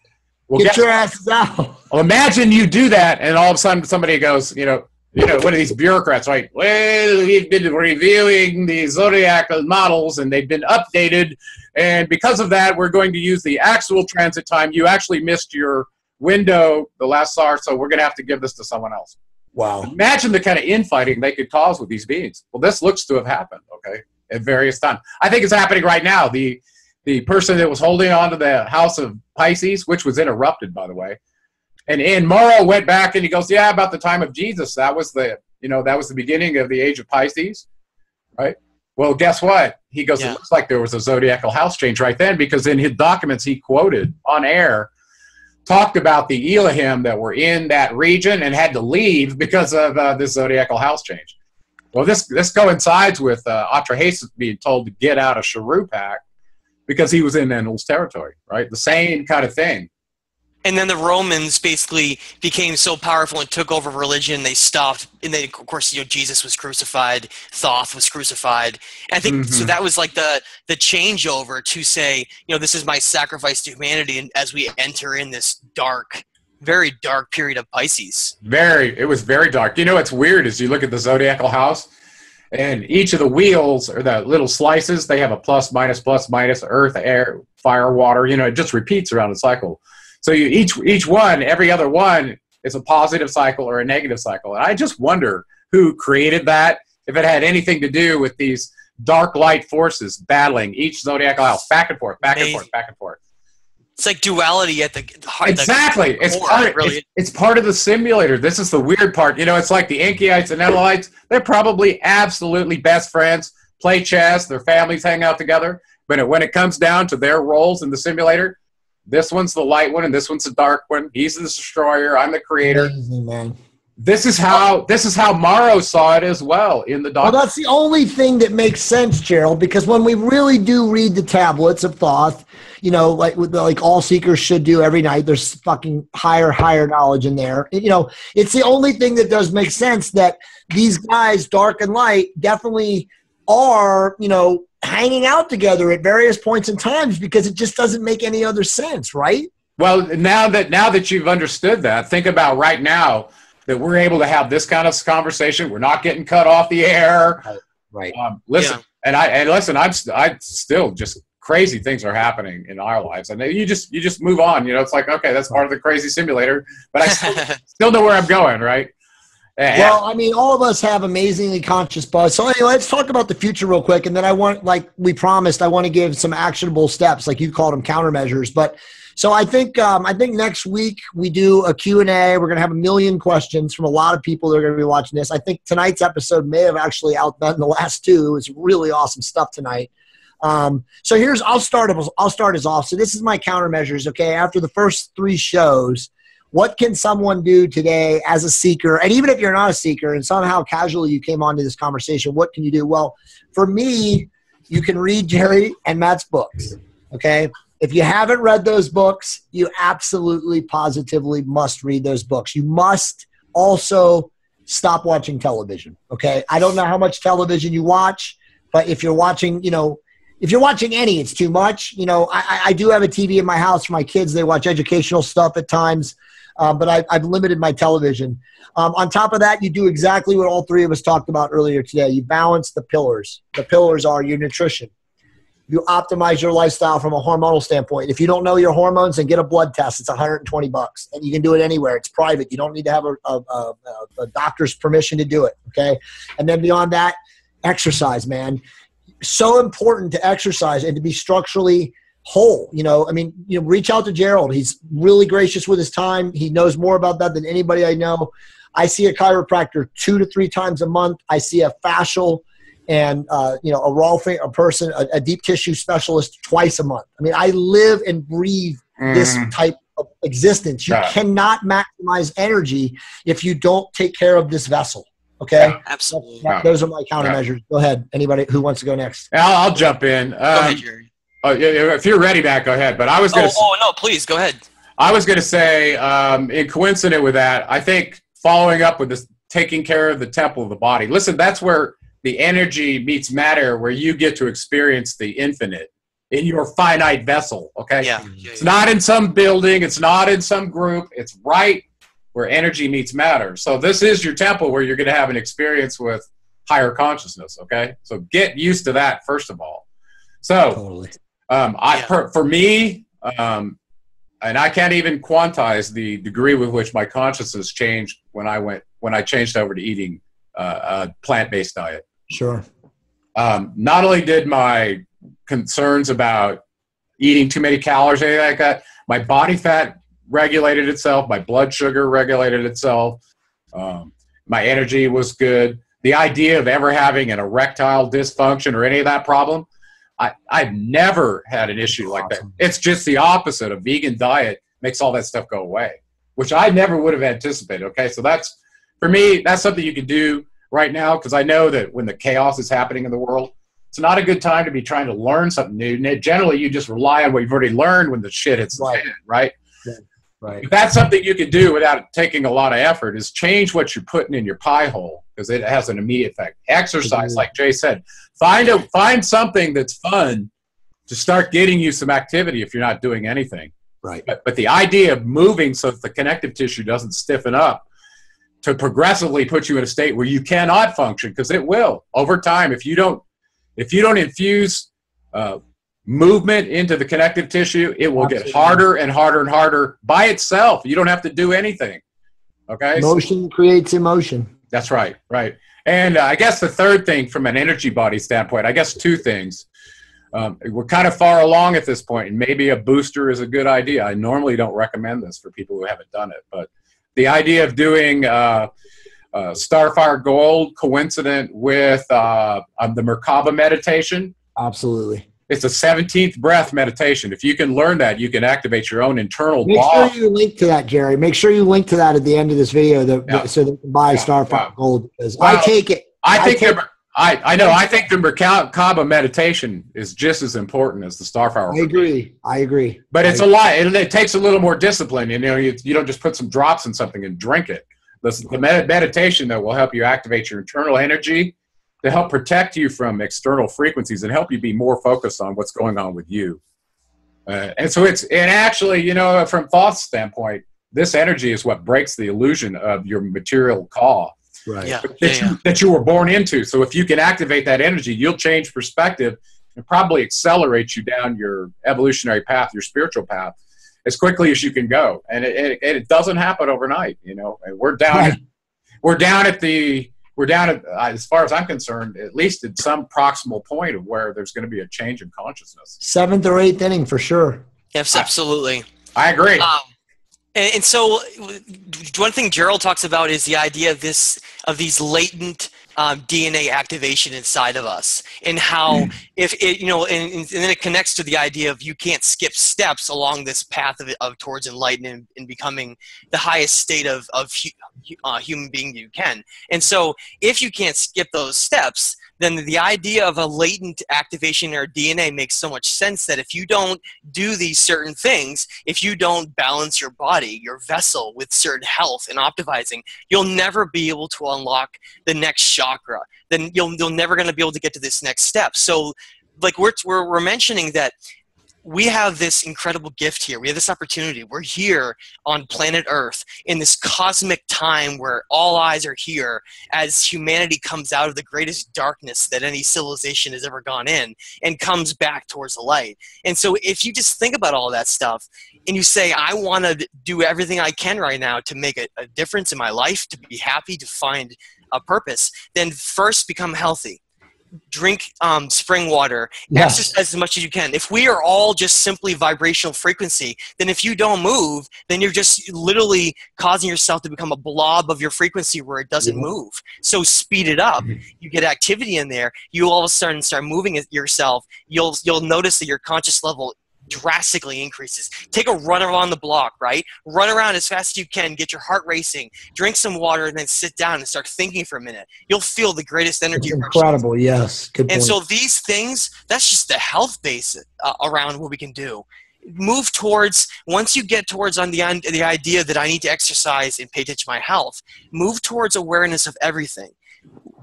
Well, get your asses out. Well, imagine you do that, and all of a sudden somebody goes, you know, one of these bureaucrats, right? Well, we've been reviewing the zodiacal models, and they've been updated, and because of that, we're going to use the actual transit time. You actually missed your window the last SAR, so we're going to have to give this to someone else. Wow. Imagine the kind of infighting they could cause with these beings. Well, this looks to have happened, okay, at various times. I think it's happening right now. The person that was holding on to the house of Pisces, which was interrupted, by the way, and Mauro went back and he goes, yeah, about the time of Jesus, that was the beginning of the age of Pisces, right? Well, guess what? He goes, it looks like there was a zodiacal house change right then, because in his documents he quoted on air, talked about the Elohim that were in that region and had to leave because of this zodiacal house change. Well, this coincides with Atrahasis being told to get out of Sharupak because he was in Enlil's territory, right? The same kind of thing. And then the Romans basically became so powerful and took over religion. They stopped, and then of course, you know, Jesus was crucified, Thoth was crucified. And I think so. That was like the changeover to say, you know, this is my sacrifice to humanity, and as we enter in this dark, very dark period of Pisces. It was very dark. You know, what's weird is you look at the zodiacal house, and each of the wheels or the little slices, they have a plus, minus, earth, air, fire, water. You know, it just repeats around the cycle. So each one, every other one is a positive cycle or a negative cycle. And I just wonder who created that, if it had anything to do with these dark light forces battling each zodiacal house, back and forth, back and forth, back and forth. It's like duality at the heart. Exactly. It's part of the simulator. This is the weird part. You know, it's like the Enkyites and Enlilites. They're probably absolutely best friends, play chess, their families hang out together. But when it comes down to their roles in the simulator, this one's the light one and this one's the dark one. He's the destroyer. I'm the creator. Amazing, man. This is how Mauro saw it as well in the document. Well, that's the only thing that makes sense, Gerald, because when we really do read the tablets of Thoth, you know, like all seekers should do every night, there's fucking higher knowledge in there. You know, it's the only thing that does make sense that these guys, dark and light, definitely are, you know, hanging out together at various points in times, because it just doesn't make any other sense, right? Well, now that you've understood that, think about right now that we're able to have this kind of conversation. We're not getting cut off the air. Right. Listen, I'm still just crazy things are happening in our lives, and you just move on. You know, it's like, okay, that's part of the crazy simulator, but I still know where I'm going, right? Well, I mean, all of us have amazingly conscious buzz. So anyway, let's talk about the future real quick, and then I want, like we promised, I want to give some actionable steps, like you called them, countermeasures. But so I think next week we do a Q&A. We're going to have 1 million questions from a lot of people that are going to be watching this. I think tonight's episode may have actually outdone the last two. It's really awesome stuff tonight. So I'll start us off. So this is my countermeasures. Okay, after the first 3 shows, what can someone do today as a seeker? And even if you're not a seeker and somehow casually you came onto this conversation, what can you do? Well, for me, you can read Jerry and Matt's books. Okay. If you haven't read those books, you absolutely, positively must read those books. You must also stop watching television. Okay. I don't know how much television you watch, but if you're watching, if you're watching any, it's too much. I do have a TV in my house for my kids. They watch educational stuff at times, but I've limited my television. On top of that, you do exactly what all three of us talked about earlier today. You balance the pillars. The pillars are your nutrition. You optimize your lifestyle from a hormonal standpoint. If you don't know your hormones, then get a blood test. It's $120, and you can do it anywhere. It's private. You don't need to have a doctor's permission to do it, okay? And then beyond that, exercise, man. So important to exercise and to be structurally whole. Reach out to Gerald. He's really gracious with his time. He knows more about that than anybody I know. I see a chiropractor 2 to 3 times a month. I see a fascial and a person, a deep tissue specialist twice a month. I live and breathe this type of existence. You cannot maximize energy if you don't take care of this vessel. Okay. Yeah, absolutely. Those are my countermeasures. Go ahead. Anybody who wants to go next? I'll jump in. Go ahead, Jerry. If you're ready, Matt, go ahead. But I was going to. Oh no, please go ahead. I was going to say, in coincident with that, I think following up with this, taking care of the temple of the body. Listen, that's where the energy meets matter, where you get to experience the infinite in your finite vessel. Okay. Yeah. It's not in some building. It's not in some group. It's right where energy meets matter. So this is your temple where you're going to have an experience with higher consciousness. Okay. So get used to that, first of all. So totally. For me, and I can't even quantize the degree with which my consciousness changed when I changed over to eating a plant-based diet. Sure. Not only did my concerns about eating too many calories or anything like that, my body fat regulated itself, my blood sugar regulated itself, my energy was good. The idea of ever having an erectile dysfunction or any of that problem, I've never had an issue like that. It's just the opposite. A vegan diet makes all that stuff go away, which I never would have anticipated. Okay, so that's, for me, that's something you can do right now, because I know that when the chaos is happening in the world, it's not a good time to be trying to learn something new. Generally, you just rely on what you've already learned when the shit hits the fan, right? Yeah. Right. If that's something you can do without taking a lot of effort, is change what you're putting in your pie hole, because it has an immediate effect. Exercise, like Jay said, find something that's fun to start getting you some activity if you're not doing anything. Right. But the idea of moving so that the connective tissue doesn't stiffen up to progressively put you in a state where you cannot function, because it will over time if you don't infuse movement into the connective tissue, it will get harder and harder and harder by itself. You don't have to do anything. Okay. Motion creates emotion. That's right. Right. And I guess the third thing from an energy body standpoint, I guess 2 things. We're kind of far along at this point, and maybe a booster is a good idea. I normally don't recommend this for people who haven't done it, but the idea of doing Starfire Gold coincident with the Merkaba meditation. Absolutely. It's a 17th breath meditation. If you can learn that, you can activate your own internal Make sure you link to that, Jerry. Make sure you link to that at the end of this video so they can buy Starfire Gold. Because I take it. I think the Merkaba meditation is just as important as the Starfire. I agree. But it's a lot. It takes a little more discipline. You don't just put some drops in something and drink it. The meditation, though, will help you activate your internal energy to help protect you from external frequencies and help you be more focused on what's going on with you. And actually, from Thoth's standpoint, this energy is what breaks the illusion of your material caw. Right. Yeah. That you were born into. So if you can activate that energy, you'll change perspective and probably accelerate you down your evolutionary path, your spiritual path, as quickly as you can go. And it doesn't happen overnight, And we're down at, as far as I'm concerned, at least at some proximal point of where there's going to be a change in consciousness. 7th or 8th inning for sure. Yes, absolutely. I agree. And so one thing Gerald talks about is the idea of these latent DNA activation inside of us, and how and then it connects to the idea of you can't skip steps along this path of towards enlightenment and becoming the highest state of human being you can. And so if you can't skip those steps, then the idea of a latent activation in our DNA makes so much sense that if you don't do these certain things, if you don't balance your body, your vessel with certain health and optimizing, you'll never be able to unlock the next chakra. Then you'll never going to be able to get to this next step. So like we're mentioning that we have this incredible gift here. We have this opportunity. We're here on planet Earth in this cosmic time where all eyes are here as humanity comes out of the greatest darkness that any civilization has ever gone in and comes back towards the light. And so if you just think about all that stuff and you say, I want to do everything I can right now to make a difference in my life, to be happy, to find a purpose, then first become healthy. Drink spring water, exercise as much as you can. If we are all just simply vibrational frequency, then if you don't move, then you're just literally causing yourself to become a blob of your frequency where it doesn't move. So speed it up. You get activity in there. You all of a sudden start moving it yourself. You'll notice that your conscious level drastically increases. Take a run around the block, right? Run around as fast as you can, get your heart racing, drink some water, and then sit down and start thinking for a minute. You'll feel the greatest energy. It's incredible, yes. Good point. And so these things, that's just the health base around what we can do. Move towards, once you get towards on the idea that I need to exercise and pay attention to my health, move towards awareness of everything.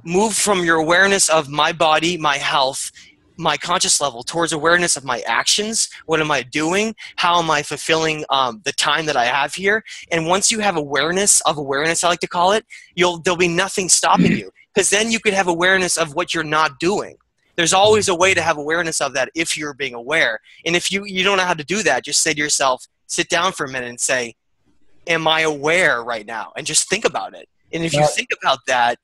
Move from your awareness of my body, my health, my conscious level towards awareness of my actions. What am I doing? How am I fulfilling the time that I have here? And once you have awareness of awareness, I like to call it, there'll be nothing stopping you, because then you could have awareness of what you're not doing. There's always a way to have awareness of that if you're being aware. And if you don't know how to do that, just say to yourself, sit down for a minute and say, am I aware right now? And just think about it. And if you think about that,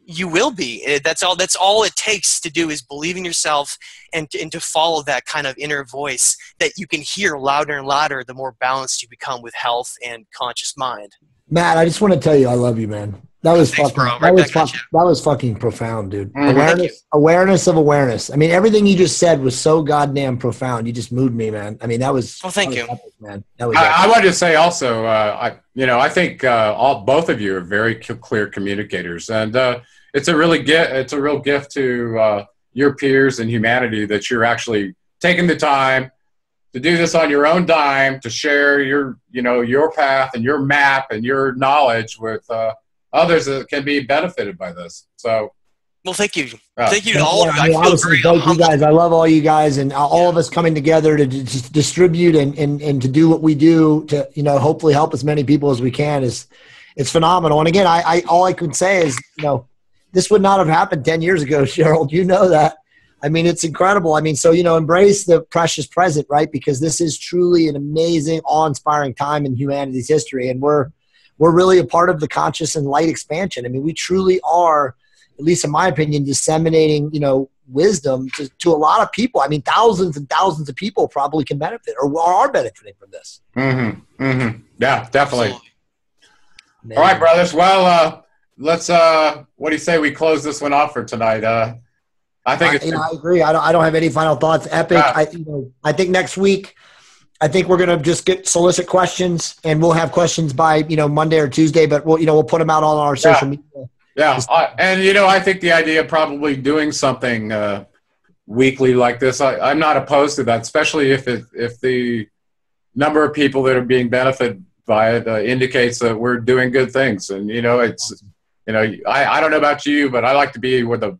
you will be. That's all it takes to do is believe in yourself and to follow that kind of inner voice that you can hear louder and louder the more balanced you become with health and conscious mind. Matt, I just want to tell you I love you, man. That was fucking profound, dude. Awareness of awareness. I mean, everything you just said was so goddamn profound. You just moved me, man. I mean, that was. Well, thank you, epic, man. That was I wanted to say also, I think both of you are very clear communicators, and it's a real gift to your peers and humanity that you're actually taking the time to do this on your own dime, to share your path and your map and your knowledge with others that can be benefited by this. So, well, thank you. Thank you to all of you. I feel honestly, very you guys. I love all you guys and all of us coming together to distribute and to do what we do to, hopefully help as many people as we can. It's phenomenal. And again, I all I can say is, this would not have happened 10 years ago, Gerald. You know that. I mean, it's incredible. I mean, so, embrace the precious present, right? Because this is truly an amazing, awe-inspiring time in humanity's history. And we're really a part of the conscious and light expansion. I mean, we truly are, at least in my opinion, disseminating, wisdom to a lot of people. I mean, thousands and thousands of people probably can benefit or are benefiting from this. Mm-hmm. Mm-hmm. Yeah, definitely. All right, brothers. Well, let's, what do you say we close this one off for tonight? I think I agree. I don't have any final thoughts. Epic. I think next week, I think we're going to just solicit questions, and we'll have questions by, Monday or Tuesday, but we'll put them out on our social media. Yeah. And, I think the idea of probably doing something weekly like this, I'm not opposed to that, especially if the number of people that are being benefited by it indicates that we're doing good things. And, it's, I don't know about you, but I like to be where the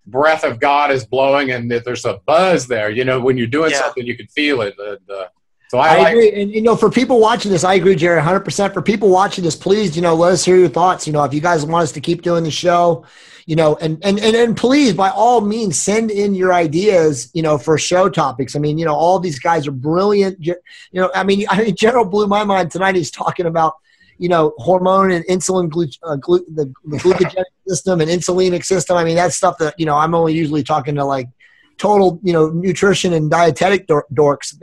breath of God is blowing and that there's a buzz there. When you're doing something, you can feel it. And, so I agree. And, for people watching this, I agree, Jerry, 100%. For people watching this, please, let us hear your thoughts. If you guys want us to keep doing the show, and please, by all means, send in your ideas, for show topics. I mean, all these guys are brilliant. Gerald blew my mind tonight. He's talking about, hormone and insulin, the glucogenic system and insulinic system. I mean, that's stuff that, I'm only usually talking to like total, nutrition and dietetic dorks.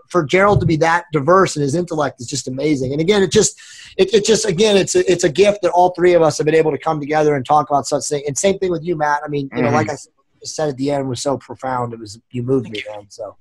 For Gerald to be that diverse in his intellect is just amazing. And again, it's a gift that all three of us have been able to come together and talk about such things. And same thing with you, Matt. I mean, like I said at the end was so profound. You moved me, man. So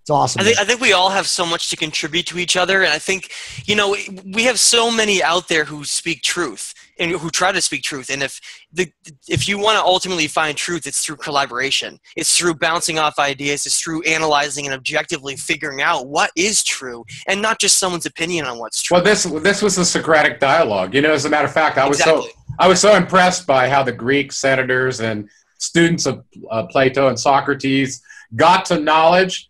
It's awesome. I think we all have so much to contribute to each other. And I think, you know, we have so many out there who speak truth and who try to speak truth. And if you want to ultimately find truth, it's through collaboration. It's through bouncing off ideas. It's through analyzing and objectively figuring out what is true and not just someone's opinion on what's true. Well, this was the Socratic dialogue. You know, as a matter of fact, I was so impressed by how the Greek senators and students of Plato and Socrates got to knowledge.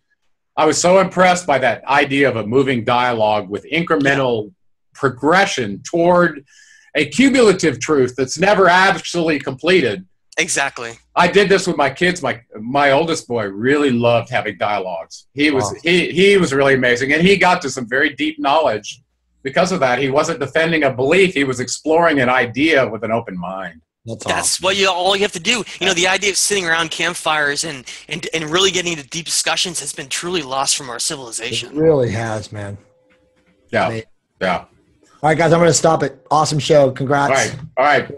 I was so impressed by that idea of a moving dialogue with incremental progression toward a cumulative truth that's never actually completed. Exactly. I did this with my kids. My oldest boy really loved having dialogues. He was really amazing, and he got to some very deep knowledge because of that. He wasn't defending a belief; he was exploring an idea with an open mind. That's awesome. What all you have to do. You know, the idea of sitting around campfires and really getting into deep discussions has been truly lost from our civilization. It really has, man. Yeah. Yeah. All right, guys, I'm going to stop it. Awesome show. Congrats. All right.